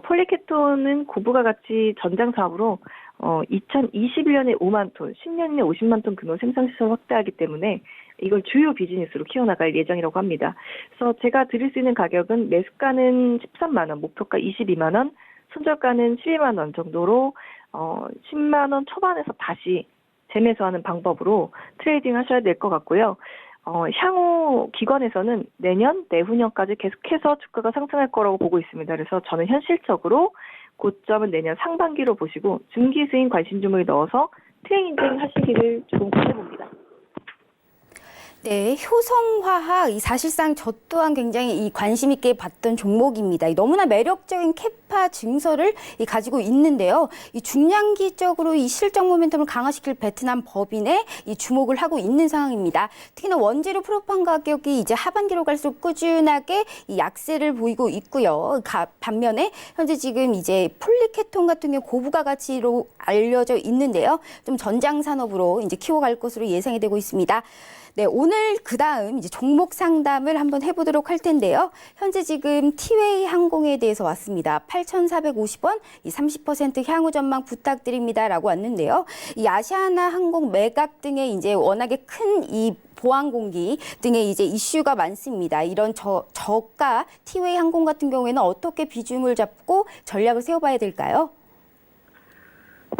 [SPEAKER 4] 폴리케톤은 고부가 가치 전장 사업으로 2021년에 5만 톤, 10년 내 50만 톤 규모 생산시설 확대하기 때문에 이걸 주요 비즈니스로 키워나갈 예정이라고 합니다. 그래서 제가 드릴 수 있는 가격은 매수가는 13만 원, 목표가 22만 원, 손절가는 12만 원 정도로 10만 원 초반에서 다시 재매수하는 방법으로 트레이딩 하셔야 될 것 같고요. 향후 기관에서는 내년, 내후년까지 계속해서 주가가 상승할 거라고 보고 있습니다. 그래서 저는 현실적으로 고점은 내년 상반기로 보시고 중기 수익 관심 주목에 넣어서 트레이딩 하시기를 조금 권해봅니다.
[SPEAKER 2] 네, 효성화학 사실상 저 또한 굉장히 관심 있게 봤던 종목입니다. 너무나 매력적인 캐파 증설을 가지고 있는데요. 중량기적으로 실적 모멘텀을 강화시킬 베트남 법인에 주목을 하고 있는 상황입니다. 특히나 원재료 프로판 가격이 이제 하반기로 갈수록 꾸준하게 약세를 보이고 있고요. 반면에 현재 지금 이제 폴리케톤 같은 경우 고부가 가치로 알려져 있는데요. 좀 전장 산업으로 이제 키워갈 것으로 예상이 되고 있습니다. 네, 오늘 그다음 이제 종목 상담을 한번 해보도록 할 텐데요. 현재 지금 티웨이 항공에 대해서 왔습니다. 8,450원, 30% 향후 전망 부탁드립니다라고 왔는데요. 이 아시아나 항공 매각 등의 이제 워낙에 큰 이 보안 공기 등의 이제 이슈가 많습니다. 이런 저가 티웨이 항공 같은 경우에는 어떻게 비중을 잡고 전략을 세워봐야 될까요?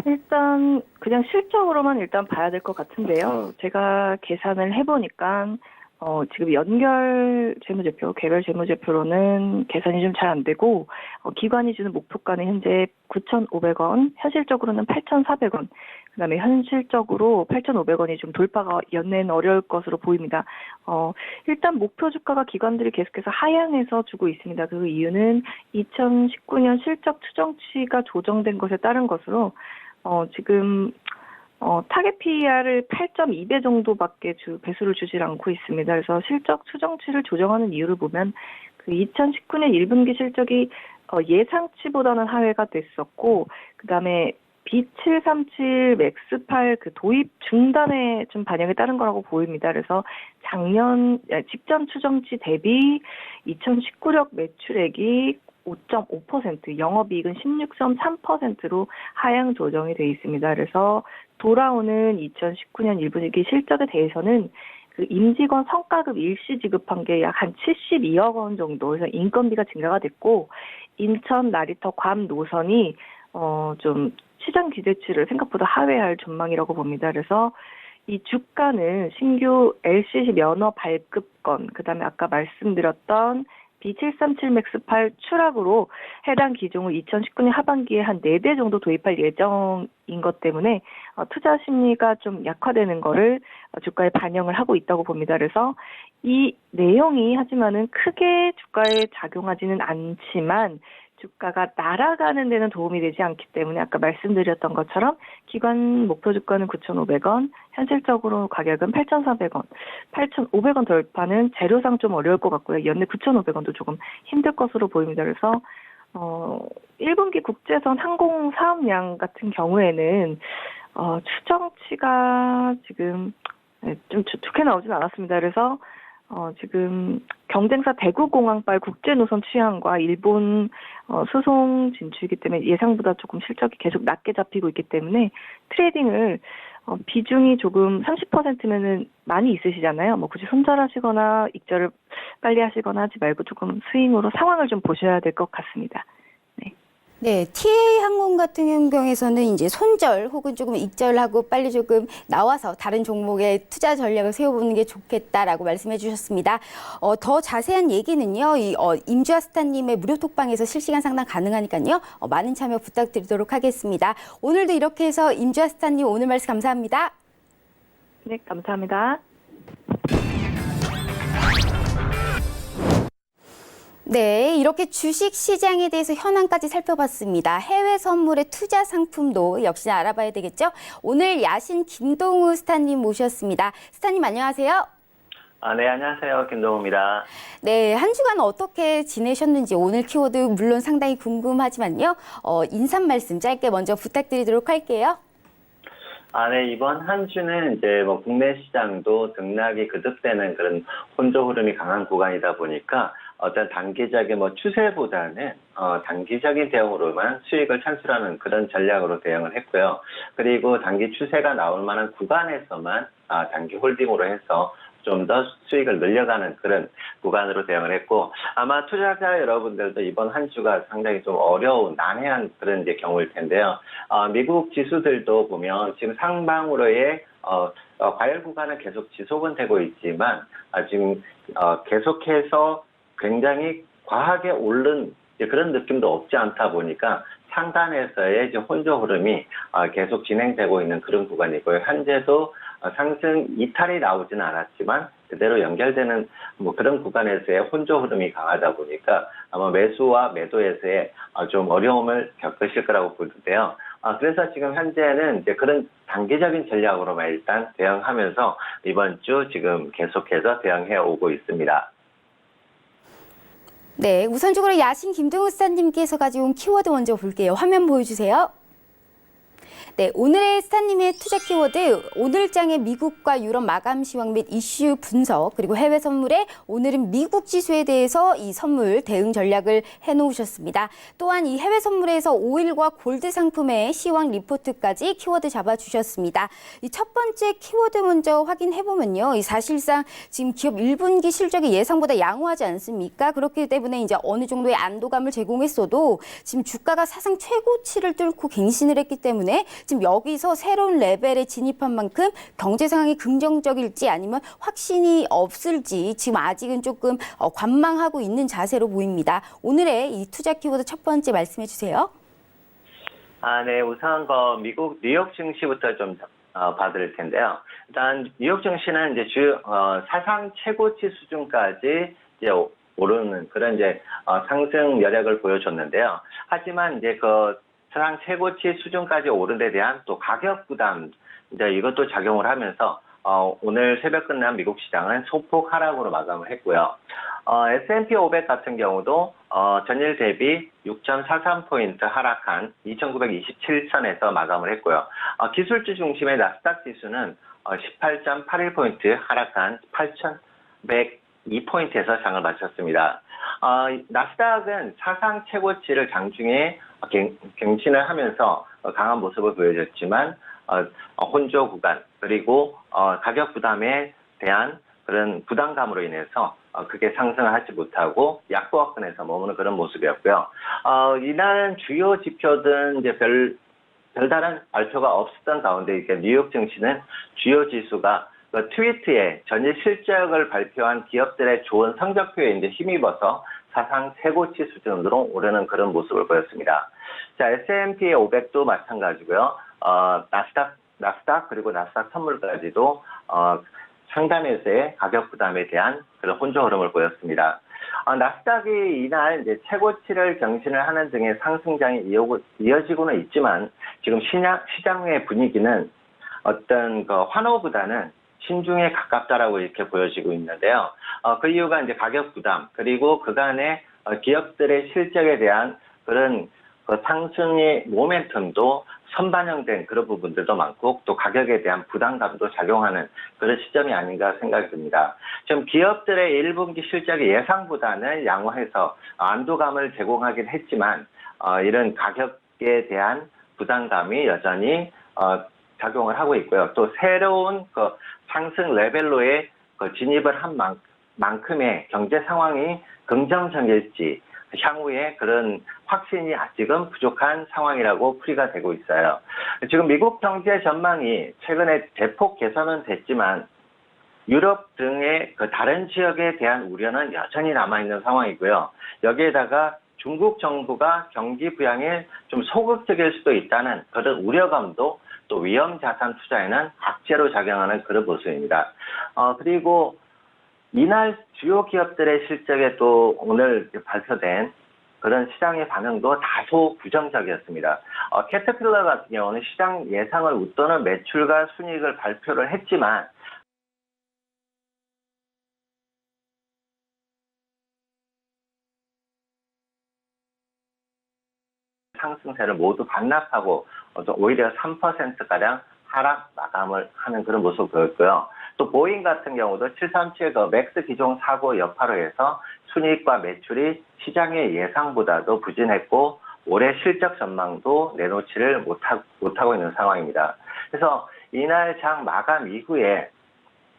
[SPEAKER 4] 일단 그냥 실적으로만 일단 봐야 될 것 같은데요. 제가 계산을 해보니까 지금 연결 재무제표, 개별 재무제표로는 계산이 좀 잘 안 되고, 기관이 주는 목표가는 현재 9,500원, 현실적으로는 8,400원, 그다음에 현실적으로 8,500원이 좀 돌파가 연내는 어려울 것으로 보입니다. 일단 목표 주가가 기관들이 계속해서 하향해서 주고 있습니다. 그 이유는 2019년 실적 추정치가 조정된 것에 따른 것으로, 지금 타겟 PER을 8.2배 정도밖에 배수를 주질 않고 있습니다. 그래서 실적 추정치를 조정하는 이유를 보면 그 2019년 1분기 실적이 예상치보다는 하회가 됐었고, 그다음에 B737 맥스8 그 도입 중단에 좀 반영이 따른 거라고 보입니다. 그래서 직전 추정치 대비 2019년 매출액이 5.5%, 영업이익은 16.3%로 하향 조정이 돼 있습니다. 그래서 돌아오는 2019년 1분기 실적에 대해서는 그 임직원 성과급 일시 지급한 게 약 한 72억 원 정도, 그래서 인건비가 증가가 됐고, 인천, 나리터, 괌 노선이 좀 시장 기대치를 생각보다 하회할 전망이라고 봅니다. 그래서 이 주가는 신규 LCC 면허 발급권, 그다음에 아까 말씀드렸던 B737 맥스8 추락으로 해당 기종을 2019년 하반기에 한 4대 정도 도입할 예정인 것 때문에 투자 심리가 좀 약화되는 거를 주가에 반영을 하고 있다고 봅니다. 그래서 이 내용이 하지만은 크게 주가에 작용하지는 않지만 주가가 날아가는 데는 도움이 되지 않기 때문에 아까 말씀드렸던 것처럼 기관 목표 주가는 9,500원, 현실적으로 가격은 8,400원, 8,500원 돌파는 재료상 좀 어려울 것 같고요. 연내 9,500원도 조금 힘들 것으로 보입니다. 그래서 1분기 국제선 항공 사업량 같은 경우에는 추정치가 지금 좀 좋게 나오진 않았습니다. 그래서 지금 경쟁사 대구공항발 국제노선 취향과 일본 수송 진출이기 때문에 예상보다 조금 실적이 계속 낮게 잡히고 있기 때문에 트레이딩을 비중이 조금 30%면은 많이 있으시잖아요. 뭐 굳이 손절하시거나 익절을 빨리 하시거나 하지 말고 조금 스윙으로 상황을 좀 보셔야 될 것 같습니다.
[SPEAKER 2] 네, TA 항공 같은 경우에서는 이제 손절 혹은 조금 익절하고 빨리 조금 나와서 다른 종목의 투자 전략을 세워보는 게 좋겠다라고 말씀해 주셨습니다. 더 자세한 얘기는요, 임주아 스타님의 무료 톡방에서 실시간 상담 가능하니까요, 많은 참여 부탁드리도록 하겠습니다. 오늘도 이렇게 해서 임주아 스타님 오늘 말씀 감사합니다.
[SPEAKER 4] 네, 감사합니다.
[SPEAKER 2] 네, 이렇게 주식 시장에 대해서 현황까지 살펴봤습니다. 해외 선물의 투자 상품도 역시나 알아봐야 되겠죠? 오늘 야신 김동우 스타님 모셨습니다. 스타님 안녕하세요.
[SPEAKER 5] 네, 안녕하세요. 김동우입니다.
[SPEAKER 2] 네, 한 주간 어떻게 지내셨는지 오늘 키워드 물론 상당히 궁금하지만요. 인사 말씀 짧게 먼저 부탁드리도록 할게요.
[SPEAKER 5] 네, 이번 한 주는 이제 뭐 국내 시장도 등락이 거듭되는 그런 혼조 흐름이 강한 구간이다 보니까 어떤 단기적인 뭐 추세보다는 단기적인 대응으로만 수익을 창출하는 그런 전략으로 대응을 했고요. 그리고 단기 추세가 나올 만한 구간에서만 단기 홀딩으로 해서 좀 더 수익을 늘려가는 그런 구간으로 대응을 했고, 아마 투자자 여러분들도 이번 한 주가 상당히 좀 어려운 난해한 그런 이제 경우일 텐데요. 미국 지수들도 보면 지금 상방으로의 과열 구간은 계속 지속은 되고 있지만 지금 계속해서 굉장히 과하게 오른 그런 느낌도 없지 않다 보니까 상단에서의 이제 혼조 흐름이 계속 진행되고 있는 그런 구간이고요. 현재도 상승 이탈이 나오지는 않았지만 그대로 연결되는 뭐 그런 구간에서의 혼조 흐름이 강하다 보니까 아마 매수와 매도에서의 좀 어려움을 겪으실 거라고 보는데요. 그래서 지금 현재는 이제 그런 단기적인 전략으로만 일단 대응하면서 이번 주 지금 계속해서 대응해 오고 있습니다.
[SPEAKER 2] 네, 우선적으로 야신 김동우 스타님께서 가져온 키워드 먼저 볼게요. 화면 보여주세요. 네, 오늘의 스타님의 투자 키워드, 오늘장의 미국과 유럽 마감 시황 및 이슈 분석, 그리고 해외 선물에 오늘은 미국 지수에 대해서 이 선물 대응 전략을 해놓으셨습니다. 또한 이 해외 선물에서 오일과 골드 상품의 시황 리포트까지 키워드 잡아주셨습니다. 이 첫 번째 키워드 먼저 확인해보면요. 이 사실상 지금 기업 1분기 실적이 예상보다 양호하지 않습니까? 그렇기 때문에 이제 어느 정도의 안도감을 제공했어도 지금 주가가 사상 최고치를 뚫고 갱신을 했기 때문에 지금 여기서 새로운 레벨에 진입한 만큼 경제 상황이 긍정적일지 아니면 확신이 없을지 지금 아직은 조금 관망하고 있는 자세로 보입니다. 오늘의 이 투자 키워드 첫 번째 말씀해 주세요.
[SPEAKER 5] 네. 우선 미국 뉴욕 증시부터 좀 봐드릴 텐데요. 일단 뉴욕 증시는 이제 사상 최고치 수준까지 이제 오르는 그런 이제 상승 여력을 보여줬는데요. 하지만 이제 그 사상 최고치 수준까지 오른 데 대한 또 가격 부담 이제 이것도 작용을 하면서 오늘 새벽 끝난 미국 시장은 소폭 하락으로 마감을 했고요. S&P 500 같은 경우도 전일 대비 6.43포인트 하락한 2,927선에서 마감을 했고요. 기술주 중심의 나스닥 지수는 18.81포인트 하락한 8,102포인트에서 장을 마쳤습니다. 나스닥은 사상 최고치를 장중에 갱신을 하면서 강한 모습을 보여줬지만 혼조 구간 그리고 가격 부담에 대한 그런 부담감으로 인해서 크게 상승을 하지 못하고 약보합권에서 머무는 그런 모습이었고요. 이날은 주요 지표든 이제 별다른 발표가 없었던 가운데 이렇게 뉴욕 증시는 주요 지수가 그 트위트에 전일 실적을 발표한 기업들의 좋은 성적표에 이제 힘입어서 사상 최고치 수준으로 오르는 그런 모습을 보였습니다. 자, S&P 500도 마찬가지고요. 나스닥 그리고 나스닥 선물까지도 상단에서의 가격 부담에 대한 그런 혼조 흐름을 보였습니다. 나스닥이 이날 이제 최고치를 경신을 하는 등의 상승장이 이어지고는 있지만 지금 시장의 분위기는 어떤 그 환호보다는 신중에 가깝다라고 이렇게 보여지고 있는데요. 그 이유가 이제 가격 부담 그리고 그간의 기업들의 실적에 대한 그런 그 상승의 모멘텀도 선반영된 그런 부분들도 많고 또 가격에 대한 부담감도 작용하는 그런 시점이 아닌가 생각이 듭니다. 지금 기업들의 1분기 실적이 예상보다는 양호해서 안도감을 제공하긴 했지만 이런 가격에 대한 부담감이 여전히 작용을 하고 있고요. 또 새로운 그 상승 레벨로의 그 진입을 한 만큼의 경제 상황이 긍정적일지 향후에 그런 확신이 아직은 부족한 상황이라고 풀이가 되고 있어요. 지금 미국 경제 전망이 최근에 대폭 개선은 됐지만 유럽 등의 그 다른 지역에 대한 우려는 여전히 남아있는 상황이고요. 여기에다가 중국 정부가 경기 부양에 좀 소극적일 수도 있다는 그런 우려감도 또 위험 자산 투자에는 악재로 작용하는 그런 모습입니다. 그리고 이날 주요 기업들의 실적에 또 오늘 발표된 그런 시장의 반응도 다소 부정적이었습니다. 캐터필러 같은 경우는 시장 예상을 웃도는 매출과 순이익을 발표를 했지만 상승세를 모두 반납하고 오히려 3%가량 하락 마감을 하는 그런 모습을 보였고요. 또 보잉 같은 경우도 737 맥스 기종 사고 여파로 해서 순이익과 매출이 시장의 예상보다도 부진했고 올해 실적 전망도 내놓지를 못하고 있는 상황입니다. 그래서 이날 장 마감 이후에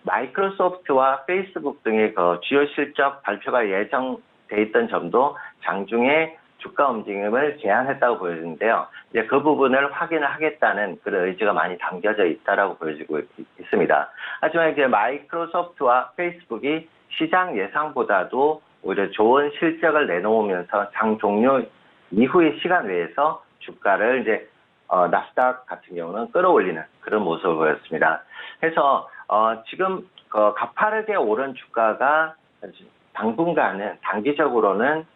[SPEAKER 5] 마이크로소프트와 페이스북 등의 그 주요 실적 발표가 예정돼 있던 점도 장중에 주가 움직임을 제한했다고 보여지는데요. 이제 그 부분을 확인을 하겠다는 그런 의지가 많이 담겨져 있다라고 보여지고 있습니다. 하지만 이제 마이크로소프트와 페이스북이 시장 예상보다도 오히려 좋은 실적을 내놓으면서 장 종료 이후의 시간 외에서 주가를 이제 나스닥 같은 경우는 끌어올리는 그런 모습을 보였습니다. 그래서 지금 가파르게 오른 주가가 당분간은 단기적으로는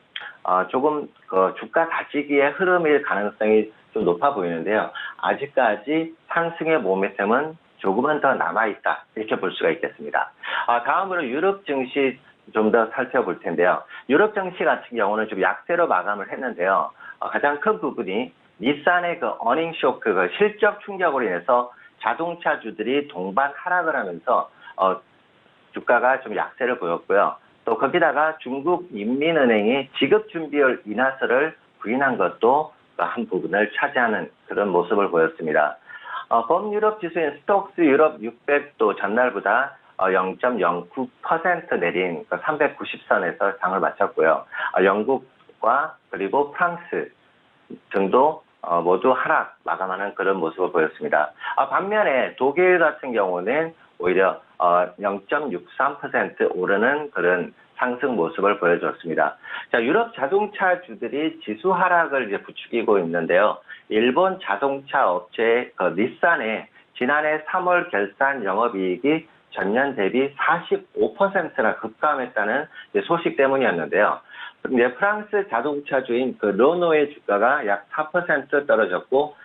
[SPEAKER 5] 조금 주가 다지기의 흐름일 가능성이 좀 높아 보이는데요. 아직까지 상승의 모멘텀은 조금은 더 남아있다 이렇게 볼 수가 있겠습니다. 다음으로 유럽 증시 좀 더 살펴볼 텐데요. 유럽 증시 같은 경우는 좀 약세로 마감을 했는데요. 가장 큰 부분이 닛산의 그 어닝 쇼크, 그 실적 충격으로 인해서 자동차주들이 동반 하락을 하면서 주가가 좀 약세를 보였고요. 또 거기다가 중국 인민은행이 지급준비율 인하세를 부인한 것도 한 부분을 차지하는 그런 모습을 보였습니다. 범유럽 지수인 스톡스 유럽 600도 전날보다 0.09% 내린 390선에서 장을 마쳤고요. 영국과 그리고 프랑스 등도 모두 하락 마감하는 그런 모습을 보였습니다. 반면에 독일 같은 경우는 오히려 0.63% 오르는 그런 상승 모습을 보여줬습니다. 자, 유럽 자동차주들이 지수 하락을 이제 부추기고 있는데요. 일본 자동차 업체 닛산의 지난해 3월 결산 영업이익이 전년 대비 45%나 급감했다는 소식 때문이었는데요. 이제 프랑스 자동차주인 르노의 주가가 약 4% 떨어졌고,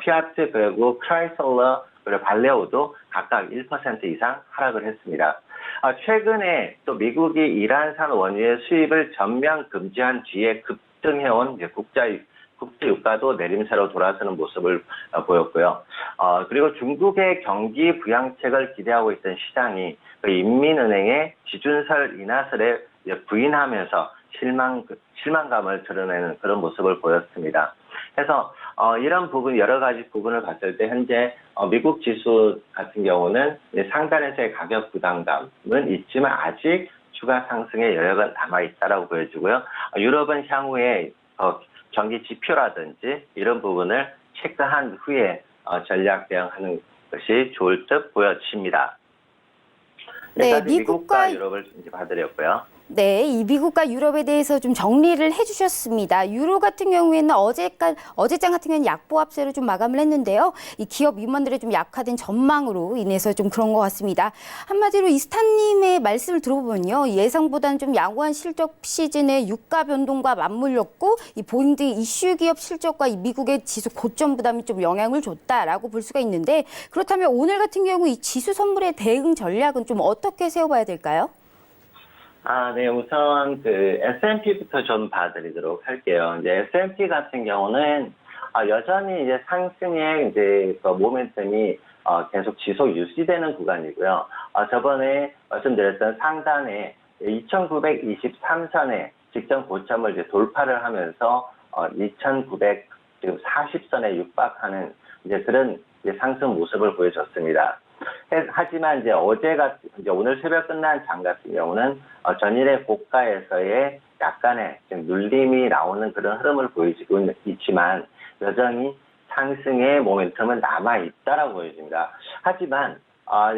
[SPEAKER 5] 피아트 그리고 크라이슬러 그리고 발레오도 각각 1% 이상 하락을 했습니다. 최근에 또 미국이 이란산 원유의 수입을 전면 금지한 뒤에 급등해온 이제 국제 유가도 내림세로 돌아서는 모습을 보였고요. 그리고 중국의 경기 부양책을 기대하고 있던 시장이 인민은행의 지준설 인하설에 부인하면서 실망감을 드러내는 그런 모습을 보였습니다. 그래서 이런 부분 여러 가지 부분을 봤을 때 현재 미국 지수 같은 경우는 상단에서의 가격 부담감은 있지만 아직 추가 상승의 여력은 남아 있다라고 보여지고요. 유럽은 향후에 경기 지표라든지 이런 부분을 체크한 후에 전략 대응하는 것이 좋을 듯 보여집니다.
[SPEAKER 2] 네,
[SPEAKER 5] 미국과 유럽을 이제 봐드렸고요.
[SPEAKER 2] 네, 이 미국과 유럽에 대해서 좀 정리를 해주셨습니다. 유로 같은 경우에는 어제장 같은 경우에는 약보합세로 좀 마감을 했는데요. 이 기업 임원들의 좀 약화된 전망으로 인해서 좀 그런 것 같습니다. 한마디로 이스탄님의 말씀을 들어보면요, 예상보다는 좀 양호한 실적 시즌에 유가 변동과 맞물렸고, 이 보잉 등 이슈 기업 실적과 이 미국의 지수 고점 부담이 좀 영향을 줬다라고 볼 수가 있는데, 그렇다면 오늘 같은 경우 이 지수 선물의 대응 전략은 좀 어떻게 세워봐야 될까요?
[SPEAKER 5] 네, 우선 S&P부터 좀 봐드리도록 할게요. 이제 S&P 같은 경우는 여전히 이제 상승의 이제 모멘텀이 계속 지속 유지되는 구간이고요. 저번에 말씀드렸던 상단에 2,923선의 직전 고점을 이제 돌파를 하면서 2,940선에 육박하는 이제 그런 이제 상승 모습을 보여줬습니다. 하지만 이제 오늘 새벽 끝난 장 같은 경우는 전일의 고가에서의 약간의 눌림이 나오는 그런 흐름을 보여주고 있지만 여전히 상승의 모멘텀은 남아 있다라고 보여집니다. 하지만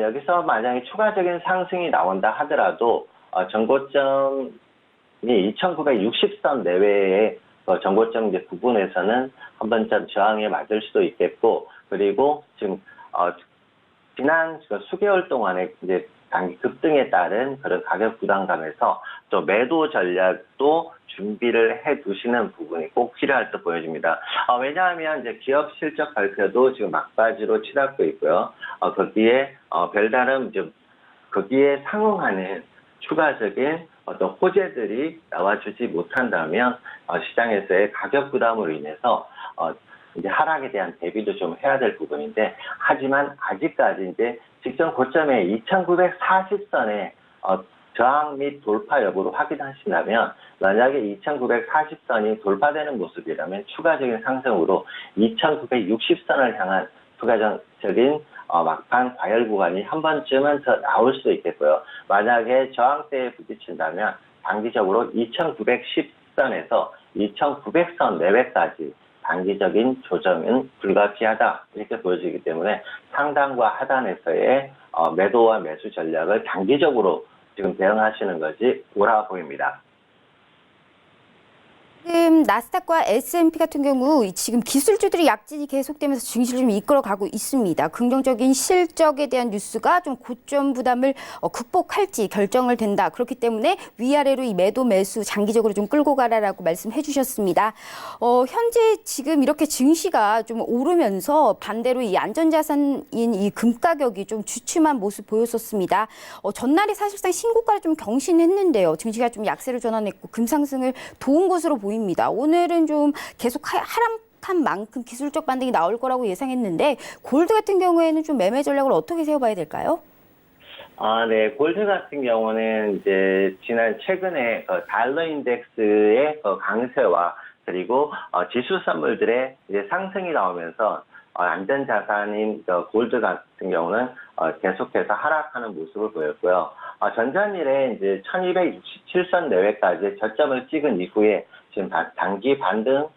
[SPEAKER 5] 여기서 만약에 추가적인 상승이 나온다 하더라도 전고점이 2,960선 내외의 전고점 이제 부분에서는 한 번쯤 저항에 맞을 수도 있겠고, 그리고 지금 지난 수개월 동안에 이제 단기 급등에 따른 그런 가격 부담감에서 또 매도 전략도 준비를 해 두시는 부분이 꼭 필요할 듯 보여집니다. 왜냐하면 이제 기업 실적 발표도 지금 막바지로 치닫고 있고요. 거기에 별다른 거기에 상응하는 추가적인 어떤 호재들이 나와주지 못한다면 시장에서의 가격 부담으로 인해서 이제 하락에 대한 대비도 좀 해야 될 부분인데, 하지만 아직까지 이제 직전 고점에 2,940선의 저항 및 돌파 여부를 확인하신다면, 만약에 2,940선이 돌파되는 모습이라면 추가적인 상승으로 2,960선을 향한 추가적인 막판 과열 구간이 한 번쯤은 더 나올 수도 있겠고요. 만약에 저항대에 부딪힌다면 단기적으로 2,910선에서 2,900선 내외까지 단기적인 조정은 불가피하다, 이렇게 보여지기 때문에 상단과 하단에서의 매도와 매수 전략을 장기적으로 지금 대응하시는 것이 옳아 보입니다.
[SPEAKER 2] 지금 나스닥과 S&P 같은 경우 지금 기술주들이 약진이 계속되면서 증시를 좀 이끌어가고 있습니다. 긍정적인 실적에 대한 뉴스가 좀 고점 부담을 극복할지 결정을 된다. 그렇기 때문에 위아래로 이 매도 매수 장기적으로 좀 끌고 가라라고 말씀해 주셨습니다. 현재 지금 이렇게 증시가 좀 오르면서 반대로 이 안전자산인 이 금 가격이 좀 주춤한 모습 보였었습니다. 전날에 사실상 신고가를 좀 경신했는데요. 증시가 좀 약세를 전환했고 금 상승을 도운 것으로 보입니다. 오늘은 좀 계속 하락한 만큼 기술적 반등이 나올 거라고 예상했는데, 골드 같은 경우에는 좀 매매 전략을 어떻게 세워봐야 될까요?
[SPEAKER 5] 네, 골드 같은 경우는 이제 최근에 달러 인덱스의 강세와 그리고 지수 선물들의 이제 상승이 나오면서 안전자산인 골드 같은 경우는 계속해서 하락하는 모습을 보였고요. 전전일에 이제 1267선 내외까지 저점을 찍은 이후에 지금 단기 반등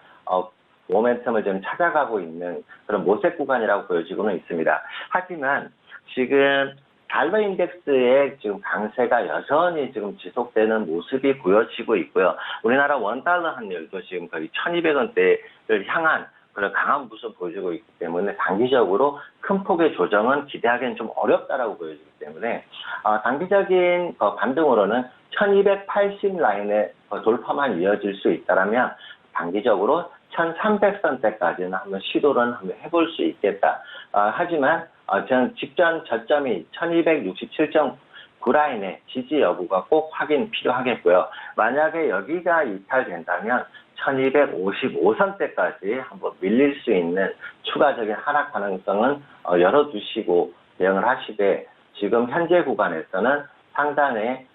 [SPEAKER 5] 모멘텀을 좀 찾아가고 있는 그런 모색 구간이라고 보여지고는 있습니다. 하지만 지금 달러 인덱스의 지금 강세가 여전히 지금 지속되는 모습이 보여지고 있고요. 우리나라 원달러 환율도 지금 거의 1,200원대를 향한 그런 강한 모습을 보여주고 있기 때문에 단기적으로 큰 폭의 조정은 기대하기는 좀 어렵다라고 보여지기 때문에 단기적인 반등으로는 1280 라인의 돌파만 이어질 수 있다라면 단기적으로 1300선대까지는 한번 시도를 한번 해볼 수 있겠다. 하지만 저는 직전 저점이 1267.9 라인의 지지 여부가 꼭 확인 필요하겠고요. 만약에 여기가 이탈된다면 1255선대까지 한번 밀릴 수 있는 추가적인 하락 가능성은 열어두시고 대응을 하시되 지금 현재 구간에서는 상단의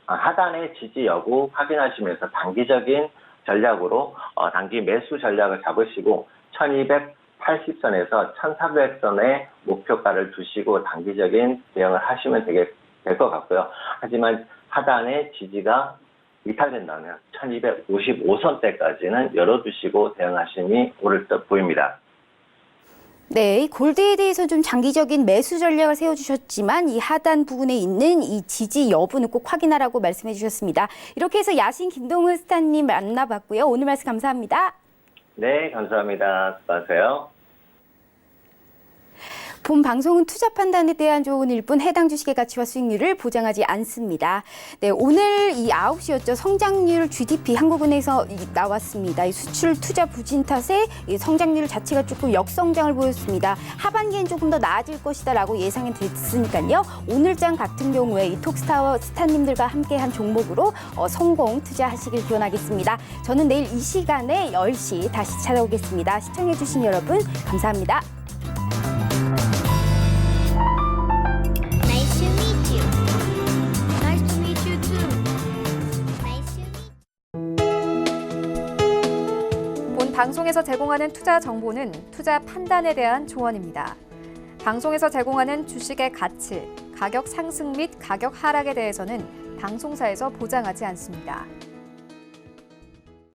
[SPEAKER 5] 하단의 지지 여부 확인하시면서 단기적인 전략으로 단기 매수 전략을 잡으시고 1280선에서 1400선의 목표가를 두시고 단기적인 대응을 하시면 될 것 같고요. 하지만 하단의 지지가 이탈된다면 1255선대까지는 열어두시고 대응하심이 옳을 듯 보입니다.
[SPEAKER 2] 네, 골드에 대해서 좀 장기적인 매수 전략을 세워주셨지만 이 하단 부분에 있는 이 지지 여부는 꼭 확인하라고 말씀해 주셨습니다. 이렇게 해서 야신 김동훈 스타님 만나봤고요. 오늘 말씀 감사합니다.
[SPEAKER 5] 네, 감사합니다. 수고하세요.
[SPEAKER 2] 본 방송은 투자 판단에 대한 조언일 뿐 해당 주식의 가치와 수익률을 보장하지 않습니다. 네, 오늘 이 9시였죠. 성장률 GDP 한국은행에서 나왔습니다. 이 수출 투자 부진 탓에 이 성장률 자체가 조금 역성장을 보였습니다. 하반기엔 조금 더 나아질 것이다라고 예상이 됐으니까요. 오늘장 같은 경우에 이 톡스타워 스타님들과 함께한 종목으로 성공 투자하시길 기원하겠습니다. 저는 내일 이 시간에 10시 다시 찾아오겠습니다. 시청해주신 여러분 감사합니다.
[SPEAKER 6] Nice to meet you. Nice to meet you too. Nice to meet
[SPEAKER 1] 본 방송에서 제공하는 투자 정보는 투자 판단에 대한 조언입니다. 방송에서 제공하는 주식의 가치, 가격 상승 및 가격 하락에 대해서는 방송사에서 보장하지 않습니다.